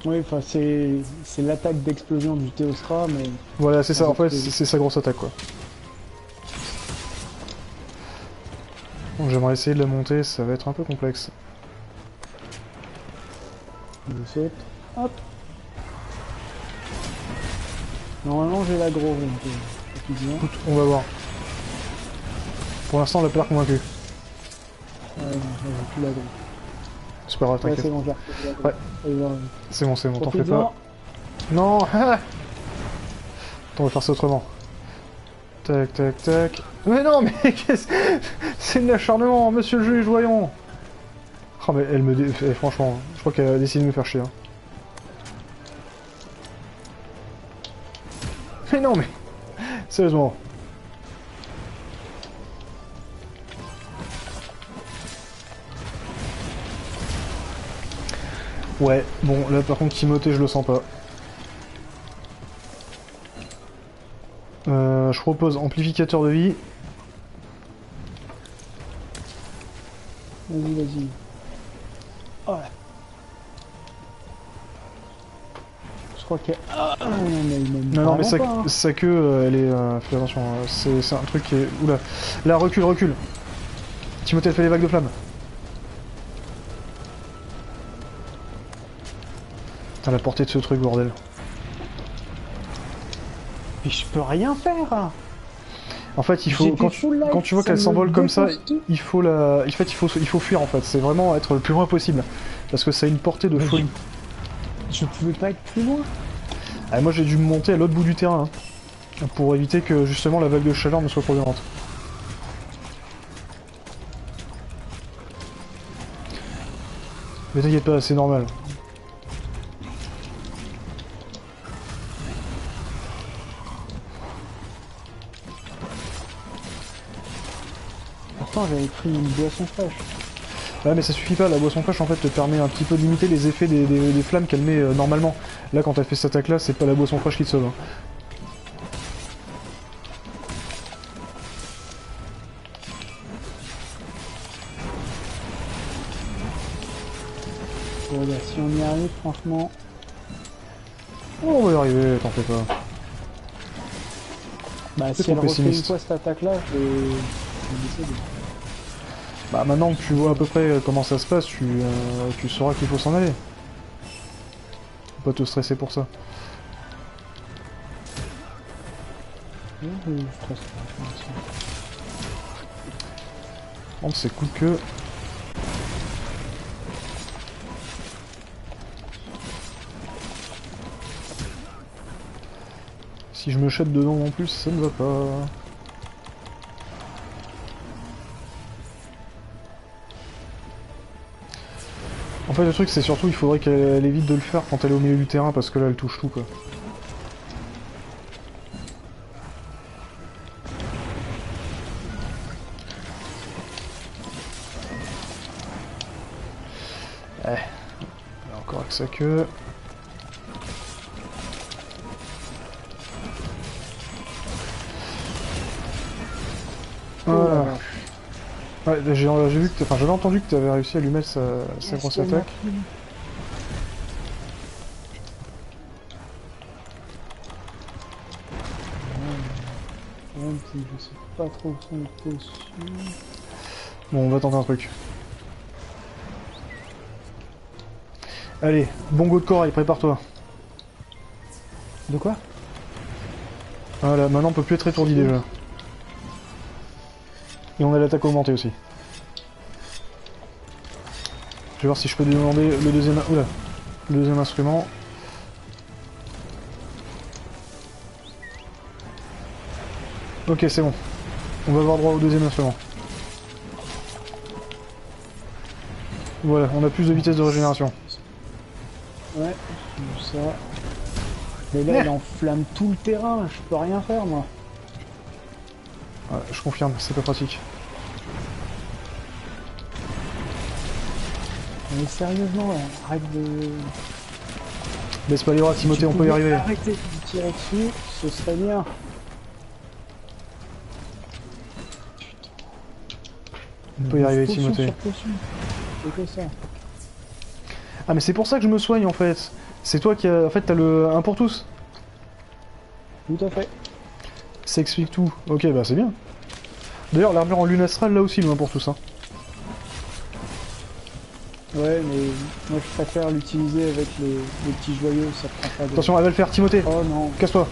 Oui, enfin c'est l'attaque d'explosion du Théostra, mais... Voilà, c'est ça, en fait, explosé. c'est sa grosse attaque quoi. Bon, j'aimerais essayer de la monter, ça va être un peu complexe. Je saute. Hop. Normalement j'ai l'aggro, donc effectivement. Écoute, on va voir. Pour l'instant, elle a pas l'air convaincue. Ouais, non, j'ai plus l'aggro. C'est pas grave, Ouais, t'inquiète. c'est bon, j'ai repris l'aggro. Ouais. Allez, voir. C'est bon, t'en fais Profite-en. pas. Non. Attends, on va faire ça autrement. Tac, tac, tac. Mais non, mais qu'est-ce... C'est de l'acharnement, monsieur le juge, voyons. Oh, mais elle me... franchement, je crois qu'elle a décidé de me faire chier. Hein. Mais non, mais... Sérieusement. Ouais, bon, là par contre, Timothée, je le sens pas. Je propose amplificateur de vie. Vas-y, vas-y. Oh là. Je crois que... Ah, non, mais il m'aime Non, non, mais vraiment pas, hein. sa queue, elle est... fais attention, c'est un truc qui est... Oula. Là, recule, recule. Timothée, elle fait les vagues de flammes. Putain, la portée de ce truc, bordel. Mais je peux rien faire, hein. En fait, il faut... J'ai Quand fait full life, tu vois ça qu'elle me s'envole comme ça, défonce tout. il faut la... En fait, il faut fuir, en fait. C'est vraiment être le plus loin possible. Parce que ça a une portée de Mais folie. Je pouvais pas être plus loin. Ah, moi, j'ai dû me monter à l'autre bout du terrain. Hein, pour éviter que, justement, la vague de chaleur ne soit trop violente. Mais t'inquiète pas, c'est normal. pourtant j'avais pris une boisson fraîche. Ouais, mais ça suffit pas, la boisson fraîche en fait te permet un petit peu d'imiter les effets des flammes qu'elle met normalement. Là, quand elle fait cette attaque là, c'est pas la boisson fraîche qui te sauve. Hein. Bon, bah, si on y arrive, franchement. Oh, on va y arriver, t'en fais pas. Bah, C'est si elle trop refait une pessimiste. fois cette attaque-là, je vais décéder. Bah maintenant que tu vois à peu près comment ça se passe, tu sauras qu'il faut s'en aller. Faut pas te stresser pour ça. Je stresse pas, pour l'instant. Entre ces coups de queue. Si je me jette dedans en plus, ça ne va pas. En fait, le truc, c'est surtout il faudrait qu'elle évite de le faire quand elle est au milieu du terrain parce que là, elle touche tout quoi. Eh, elle a encore avec sa queue. Voilà. Ouais, j'ai vu que j'avais entendu que tu avais réussi à lui mettre sa grosse attaque. Je sais pas trop son dessus. Bon, on va tenter un truc. Allez, bongo de corail, prépare-toi. De quoi? Voilà, maintenant on peut plus être étourdi déjà. Et on a l'attaque augmentée aussi. Je vais voir si je peux lui demander le deuxième... Oula, le deuxième instrument. Ok, c'est bon. On va avoir droit au deuxième instrument. Voilà, on a plus de vitesse de régénération. Ouais, j'ai vu ça. Mais là, elle enflamme tout le terrain, je peux rien faire, moi. Ouais, je confirme, c'est pas pratique. Mais sérieusement, là, arrête de... Baisse pas les bras, Timothée, on peut y arriver. Arrêtez de tirer dessus, ce serait bien. On peut y arriver, Potion Timothée. sur potion. C'est que ça. Ah mais c'est pour ça que je me soigne en fait. C'est toi qui a... En fait t'as le 1 pour tous. Tout à fait. Ça explique tout. Ok bah c'est bien. D'ailleurs l'armure en lune astrale là aussi le 1 pour tous hein. Ouais, mais moi je préfère l'utiliser avec les petits joyaux, ça prend pas de... Attention elle va le faire Timothée. Oh non. Casse-toi.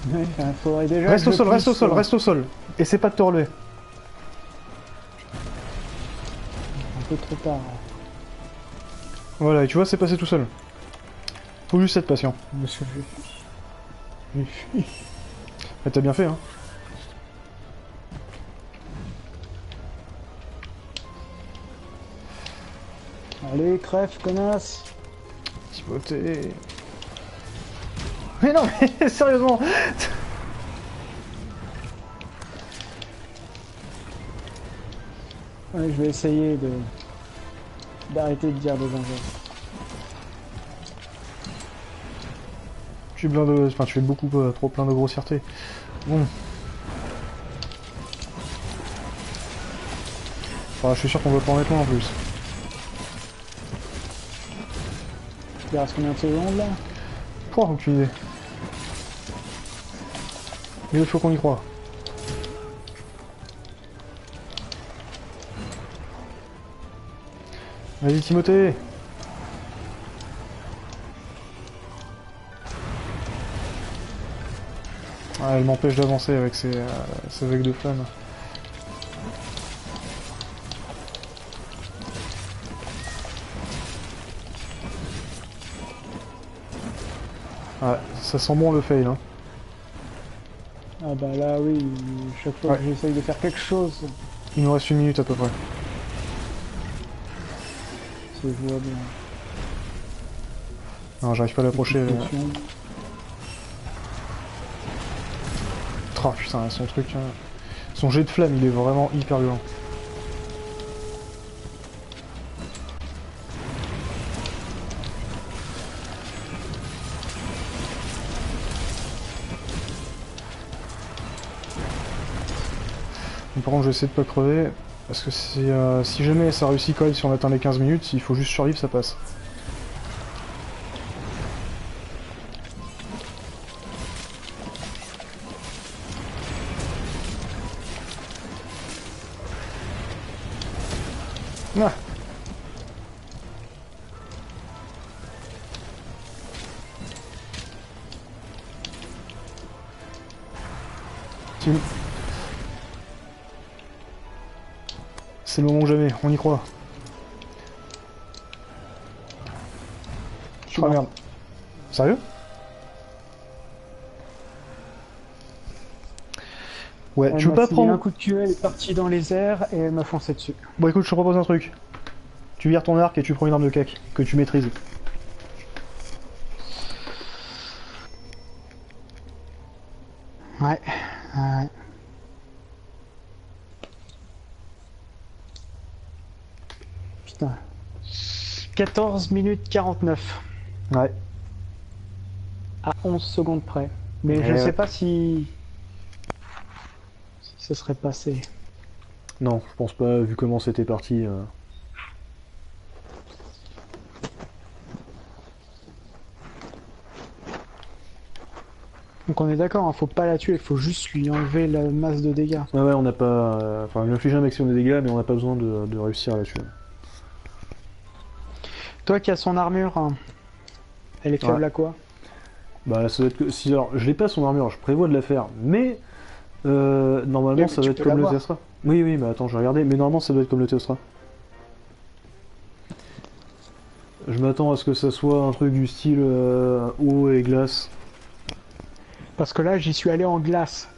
Ouais, enfin, faudrait déjà... Reste que au je sol, reste au puisse, sol, reste au sol. Essaie pas de te relever. Un peu trop tard. Voilà et tu vois c'est passé tout seul. Faut juste être patient. Monsieur, j'ai fui. Mais t'as bien fait hein. Allez, crève, connasse. Timothée. Mais non mais sérieusement. Ouais, je vais essayer de... d'arrêter de dire des injures. Tu es plein de... Enfin tu es beaucoup trop plein de grossièreté. Bon. Enfin, je suis sûr qu'on va pas en être loin en plus. Il reste combien de secondes là? Oh, aucune idée. Mais il faut qu'on y croit. Vas-y Timothée. Ah, elle m'empêche d'avancer avec ses vagues de flammes. Ah, ça sent bon le fail hein. Ah bah là oui, chaque fois Ouais. que j'essaye de faire quelque chose, Il nous reste 1 minute à peu près. c'est jouable. Non, j'arrive pas à l'approcher. Potion. Oh putain, son truc. Son jet de flamme, il est vraiment hyper violent. Par contre, je vais essayer de pas crever, parce que si jamais ça réussit quand même, si on atteint les 15 minutes, s'il faut juste survivre, ça passe. Ah. C'est le moment ou jamais, on y croit. Je suis Oh mort. merde. Sérieux? Ouais, Elle tu veux m'a pas filé un prendre... coup de queue, elle est partie dans les airs et elle m'a foncé dessus. Bon écoute, je te propose un truc. Tu vires ton arc et tu prends une arme de cac, que tu maîtrises. Ouais. Ouais. Putain. 14 minutes 49. Ouais. À 11 secondes près. Mais je Eh sais ouais. pas si ce serait passé. Non, je pense pas, vu comment c'était parti. Donc on est d'accord, hein, faut pas la tuer, il faut juste lui enlever la masse de dégâts. Ouais, ouais, on n'a pas... Enfin, il inflige un maximum de dégâts, mais on n'a pas besoin de réussir là-dessus. Toi qui as son armure, hein, elle est faible Ouais. à quoi? Bah, ça doit être que... Si, alors, je l'ai pas son armure, je prévois de la faire, mais... Oui, normalement, mais ça tu doit être peux comme le l'avoir. Théostra. Oui, oui, bah attends, je vais regarder, mais normalement, ça doit être comme le Théostra. Je m'attends à ce que ça soit un truc du style eau et glace. Parce que là, j'y suis allé en glace.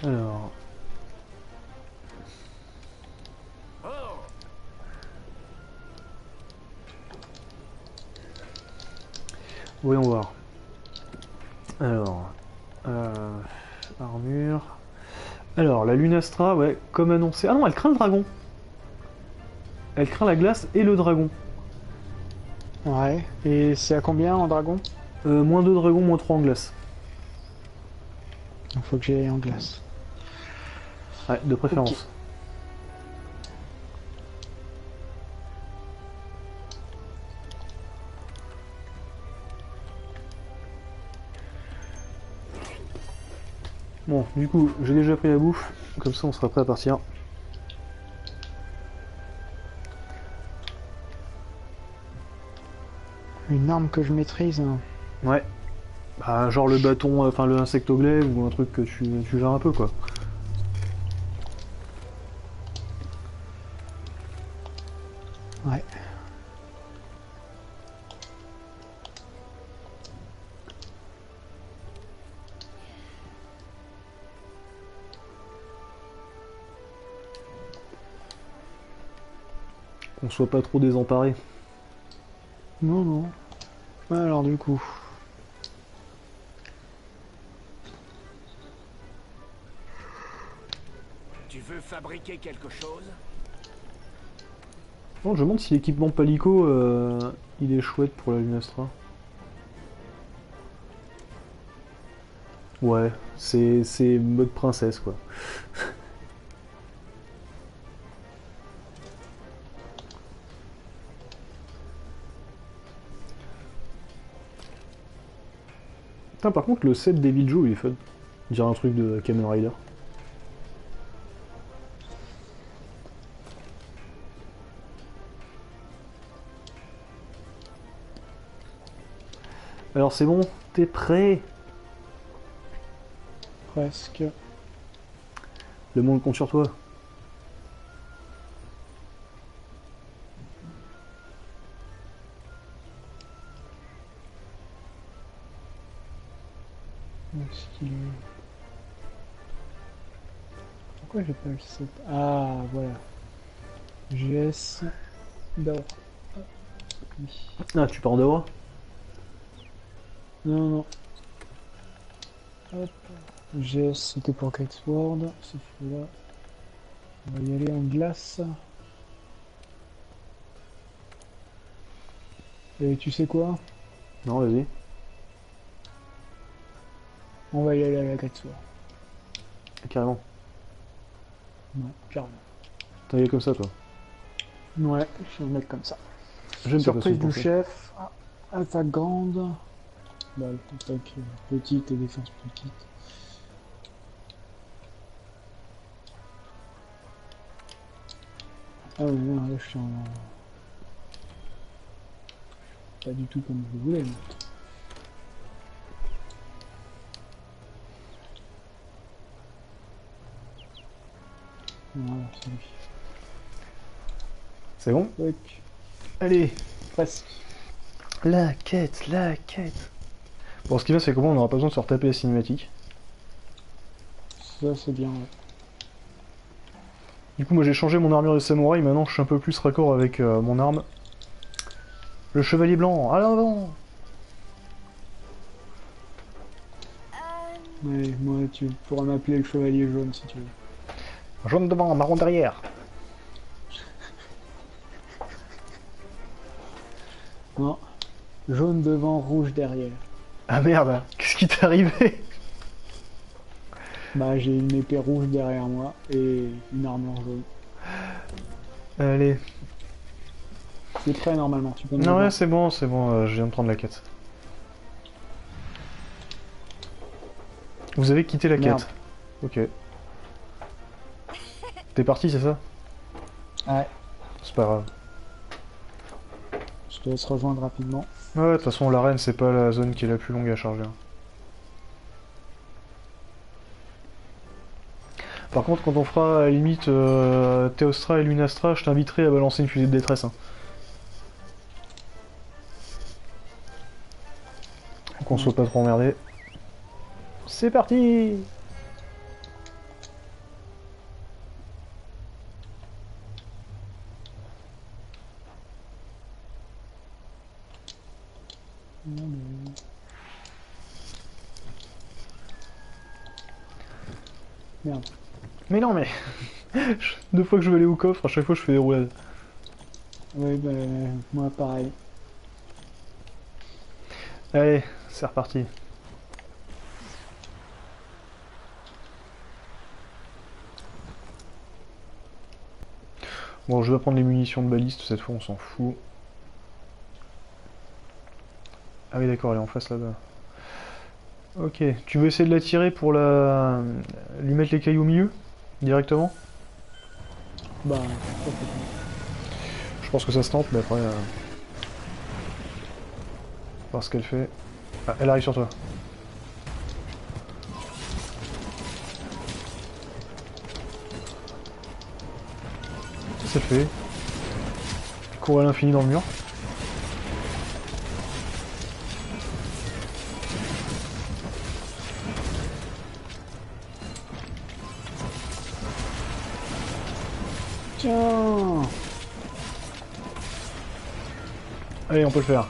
Alors... Voyons voir. Alors... Armure... Alors, la Lunastra, ouais, comme annoncé... Ah non, elle craint le dragon. Elle craint la glace et le dragon. Ouais. Et c'est à combien en dragon? Moins 2 dragons, moins 3 en glace. Il faut que j'aille en glace. Ouais, de préférence. Ok. Bon, du coup, j'ai déjà pris la bouffe, comme ça on sera prêt à partir. Une arme que je maîtrise, hein. Ouais. Bah, genre le bâton, enfin le insectoglaive ou un truc que tu gères un peu quoi. Ouais. Qu'on soit pas trop désemparé. Non, non. Alors du coup. Tu veux fabriquer quelque chose? Bon, je me demande si l'équipement Palico, il est chouette pour la Lunastra. Ouais, c'est mode princesse quoi. Putain, par contre, le set Devil Joe, il est fun. Dire un truc de Kamen Rider. Alors c'est bon, t'es prêt? Presque. Le monde compte sur toi. Où est-ce qu'il est? Pourquoi j'ai pas le set? Ah, voilà. GS d'or. Oui. Ah, tu pars d'Aura? Non, non. Hop. GS c'était pour Kitesword. C'est là. On va y aller en glace. Et tu sais quoi? Non, vas-y. On va y aller à la Kitesword. Carrément. Ouais, carrément. T'as y aller comme ça, toi. Ouais, je vais le mettre comme ça. J'aime ta façon Surprise de du penser. chef. Attaque grande. Bah, attaque petite et défense petite. Ah ouais, non, là je suis en... Pas du tout comme je le voulais, mais... Voilà, c'est lui. C'est bon? Ok, Allez! presque. La quête, la quête! Bon, ce qui va, c'est comment on n'aura pas besoin de se retaper la cinématique. Ça c'est bien, ouais. Du coup, moi j'ai changé mon armure de samouraï, maintenant je suis un peu plus raccord avec mon arme. Le chevalier blanc, à l'avant! Ouais, moi tu pourras m'appeler le chevalier jaune si tu veux. Jaune devant, marron derrière! Non, jaune devant, rouge derrière. Ah merde, qu'est-ce qui t'est arrivé? Bah j'ai une épée rouge derrière moi et une armure jaune. Allez. C'est prêt normalement, tu peux me Non, ouais, voir. c'est bon, je viens de prendre la quête. Vous avez quitté la Merde. quête. Ok. T'es parti, c'est ça? Ouais, C'est pas grave. je te laisse rejoindre rapidement. Ouais, de toute façon, l'arène, c'est pas la zone qui est la plus longue à charger. Hein. Par contre, quand on fera à la limite Théostra et Lunastra, je t'inviterai à balancer une fusée de détresse. Hein. Qu'on soit pas trop emmerdé. C'est parti! Merde. Mais non, mais... Deux fois que je vais aller au coffre, à chaque fois je fais des roulades. Oui, bah moi pareil. Allez, c'est reparti. Bon, je vais prendre les munitions de baliste, cette fois on s'en fout. Ah oui d'accord, elle est en face là-bas. Ok, tu veux essayer de la tirer pour lui mettre les cailloux au milieu? Directement? Bah, Je pense que ça se tente, mais après... voir ce qu'elle fait. Ah, elle arrive sur toi. Ça le fait. Cours à l'infini dans le mur. tiens. Allez, on peut le faire.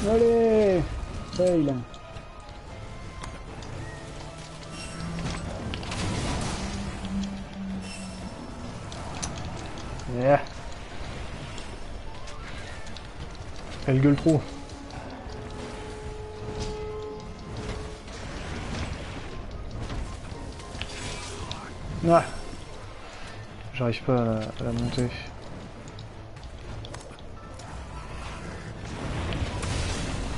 Allez, fail. Yeah. Elle gueule trop. Ah. J'arrive pas à la monter.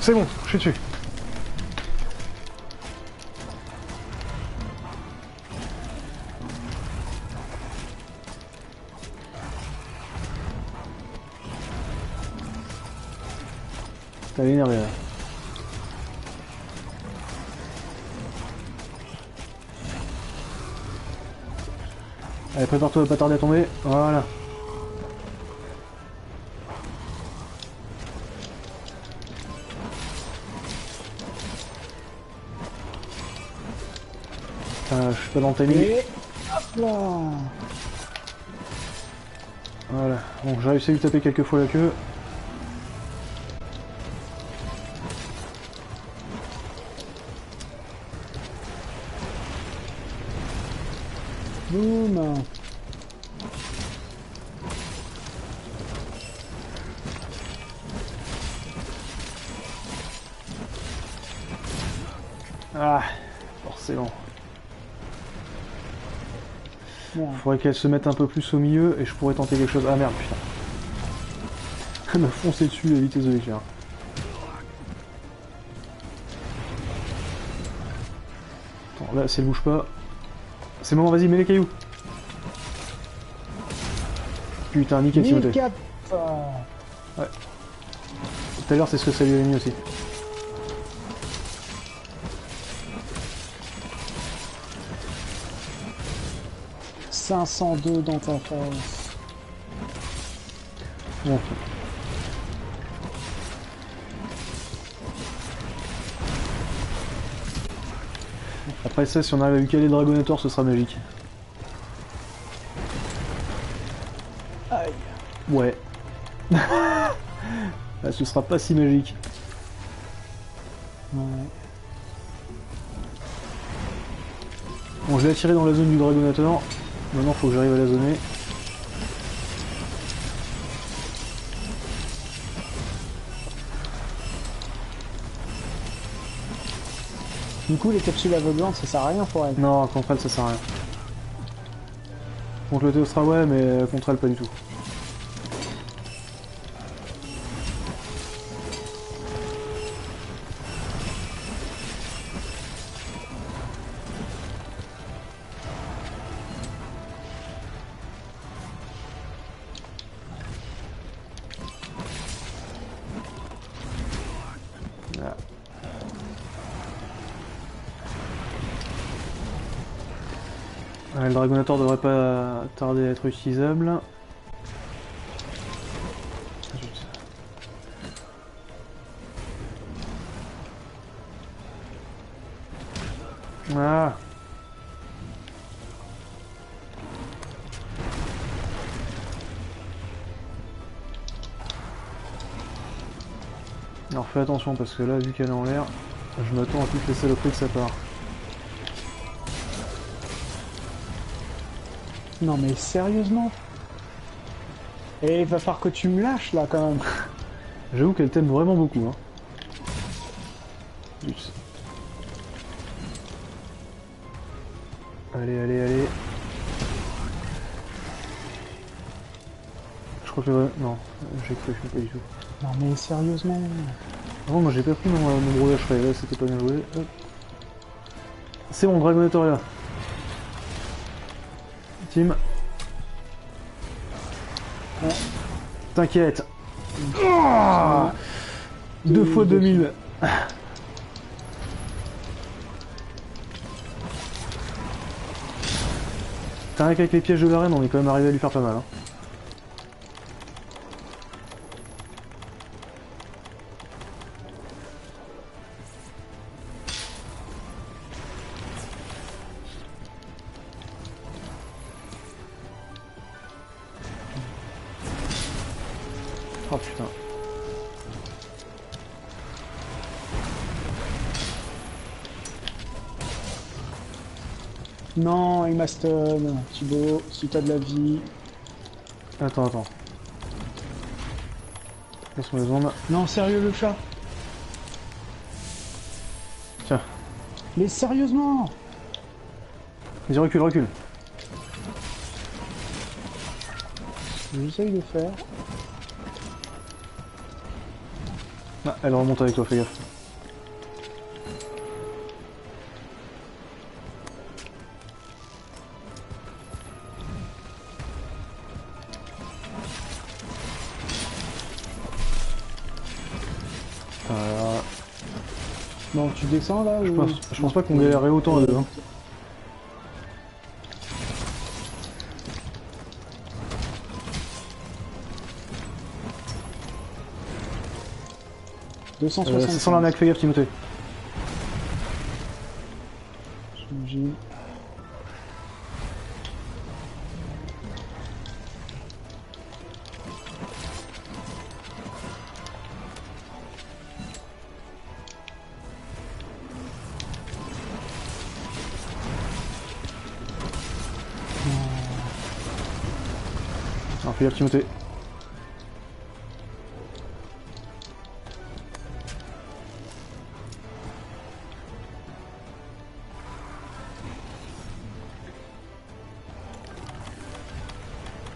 C'est bon, je suis dessus. T'as énervé là. Allez, prépare-toi à pas tarder à tomber. Voilà. Je suis pas dans le timing. Et... Là. Voilà, bon j'ai réussi à lui taper quelques fois la queue. Boum. Ah, forcément. Merde. Faudrait qu'elle se mette un peu plus au milieu et je pourrais tenter quelque chose. Ah merde, putain. Elle m'a foncé dessus à vitesse de l'éclair. Attends, là, si elle bouge pas... C'est le moment, vas-y, mets les cailloux. Putain, nickel, Timothée. Nickel. Tout à l'heure, c'est ce que ça lui avait mis aussi. « 502 dans ta face. » Bon. Après ça, si on arrive à lui caler le Dragonator, ce sera magique. Aïe. Ouais. Là, ce sera pas si magique. Ouais. Bon, je l'ai attiré dans la zone du Dragonator. Maintenant, faut que j'arrive à la zoner. Du coup, les capsules aveuglantes, ça sert à rien pour elle. Non, contre elle, ça sert à rien. Contre le Théostra, ouais, mais contre elle, pas du tout. Voilà. Ouais, le Dragonator devrait pas tarder à être utilisable. Ah, zut. Ah. Alors fais attention parce que là, vu qu'elle est en l'air, je m'attends à toutes les saloperies de sa part. Non mais sérieusement. Et il va falloir que tu me lâches là quand même. J'avoue qu'elle t'aime vraiment beaucoup. Hein. Zut. Allez, allez, allez. Je crois que le... Non, j'ai cru, pas du tout. Non mais sérieusement. Non, moi j'ai pas pris mon brouillage frais, là c'était pas bien joué. Hop. C'est bon, Dragonator est là. Team. Ouais. T'inquiète. Oh 2 fois 2000. T'as rien qu'avec les pièges de l'arène, on est quand même arrivé à lui faire pas mal. Hein. Oh putain. Non, il m'a stun. Thibaut, si t'as de la vie. Attends, attends. Laisse-moi les ondes. Non, sérieux le chat. Tiens. Mais sérieusement. Vas-y, recule, recule. J'essaye de faire. Ah, elle remonte avec toi, fais gaffe. Non, tu descends là ou... Je pense pas qu'on galérerait autant à deux. Hein. Ça sent l'arnaque, fais gaffe Timothée. J'imagine. Alors fais gaffe Timothée.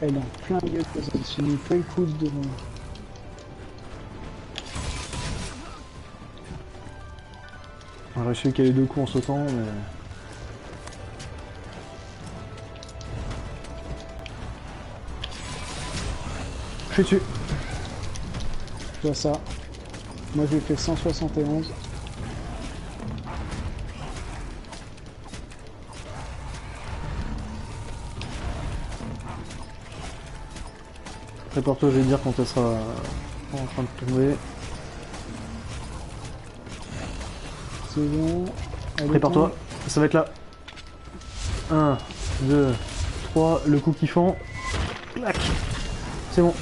Elle est en plein milieu de ça. J'ai mis plein de coups devant. On a réussi à caler 2 coups en sautant, mais... Je suis dessus. Je vois ça. Moi j'ai fait 171. Prépare-toi, je vais te dire quand elle sera en train de tomber. C'est bon. Elle Prépare-toi, ça va être là. 1, 2, 3, le coup kiffant. Clac. C'est bon.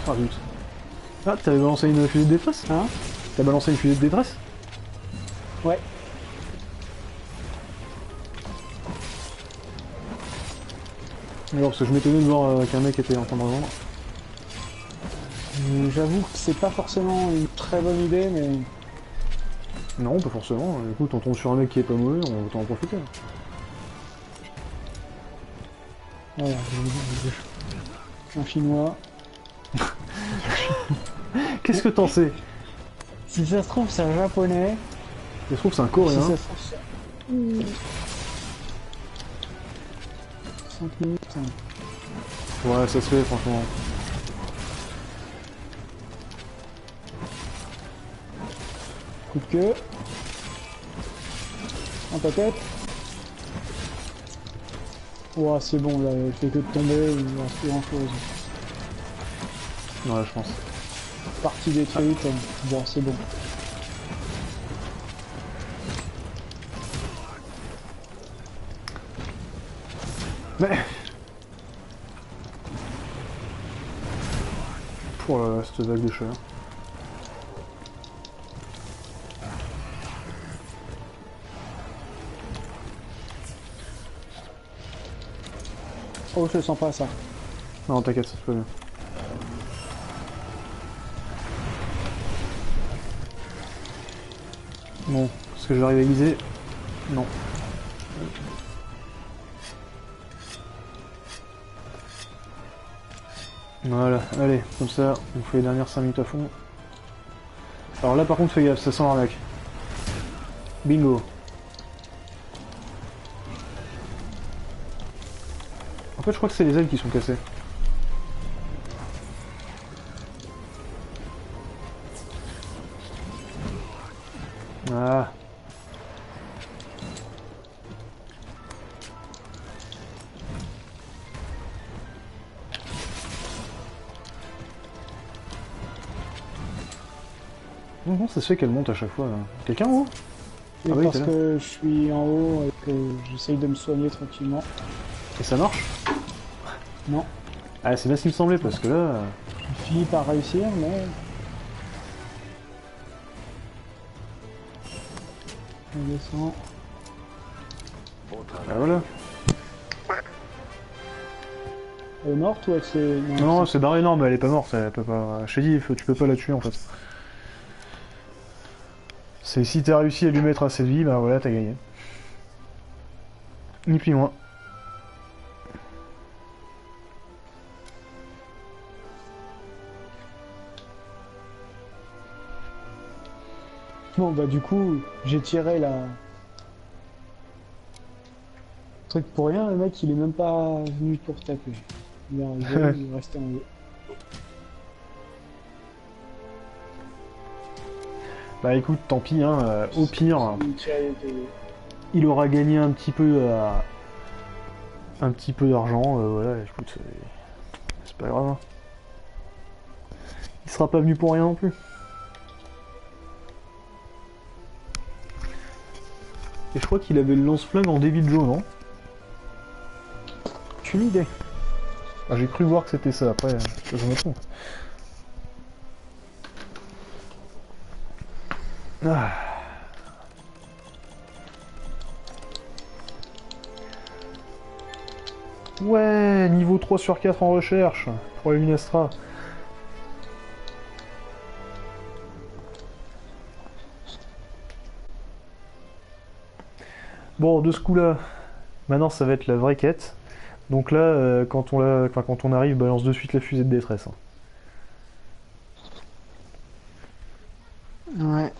Ah zut. Ah, t'avais balancé une fusée de détresse? Hein? T'as balancé une fusée de détresse? Ouais. Alors, parce que je m'étonnais de voir qu'un mec était en train de revendre. J'avoue que c'est pas forcément une très bonne idée, mais Non, pas forcément. Écoute, on tombe sur un mec qui est pas mauvais, on va en profiter. voilà. Un chinois. Qu'est-ce que t'en sais? Si ça se trouve, c'est un japonais. Je trouve que c'est un Si coréen. ça se trouve, c'est... 5 minutes. Hein. Ouais, ça se fait, franchement. Coup de queue. En ta tête. Ouah, c'est bon, là, il fait que de tomber, il ne reste plus grand chose. Ouais, je pense. Partie détruite, bon, c'est bon. Mais... Pour cette vague de chaleur. Oh, je sens pas ça. Non, t'inquiète, c'est pas bien. Bon, est-ce que je vais arriver à viser? Non. Voilà, allez, comme ça, on fait les dernières 5 minutes à fond. Alors là par contre fais gaffe, ça sent l'arnaque. Bingo. En fait je crois que c'est les ailes qui sont cassées. Ah. Comment ça se fait qu'elle monte à chaque fois là? Quelqu'un en haut? Et Ah oui, parce t'es là. que je suis en haut et que j'essaye de me soigner tranquillement. Et ça marche? Non, Ah c'est bien ce qui me semblait parce que là... je finis par réussir, mais... On descend. Ah voilà. Elle est morte ou elle s'est... Non, c'est barré, non, mais elle est pas morte, elle peut pas... Je t'ai dit, tu peux pas la tuer en fait. C'est si t'as réussi à lui mettre assez de vie, bah voilà, t'as gagné. Ni plus ni moins. Bon bah du coup, j'ai tiré la... Truc pour rien, le mec il est même pas venu pour taper. Il est arrivé, il est resté en haut. Bah écoute, tant pis, hein, au pire, Il tirait des- il aura gagné un petit peu d'argent, voilà, écoute, c'est pas grave. Il sera pas venu pour rien non plus. Et je crois qu'il avait le lance-flingue en Devil Joe, non? Aucune idée. Ah, j'ai cru voir que c'était ça, après, je me trompe. Ah. Ouais, niveau 3 sur 4 en recherche pour la Lunestra. Bon, de ce coup-là, maintenant ça va être la vraie quête. Donc là, quand on arrive, balance de suite la fusée de détresse, hein. Ouais.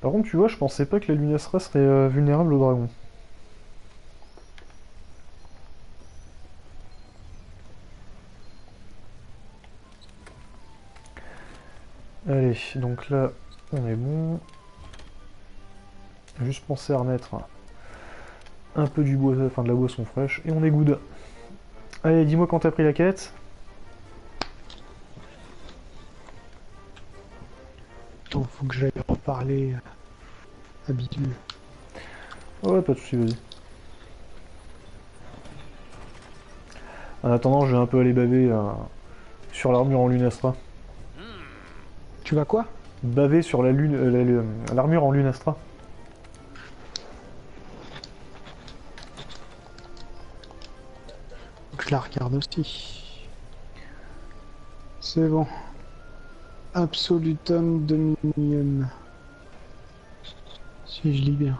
Par contre, tu vois, je pensais pas que la Lunestra serait vulnérable au dragon. Allez, donc là, on est bon. Juste penser à remettre un peu du bois, enfin de la boisson fraîche, et on est good. Allez, dis-moi quand t'as pris la quête. Attends, faut que j'aille reparler à Bidule. Ouais, pas de soucis, vas-y. En attendant, je vais un peu aller baver sur l'armure en Lunastra. Tu vas quoi? Baver sur la lune, l'armure en Lunastra. Faut que je la regarde aussi. C'est bon. Absolutum Dominium. Si je lis bien.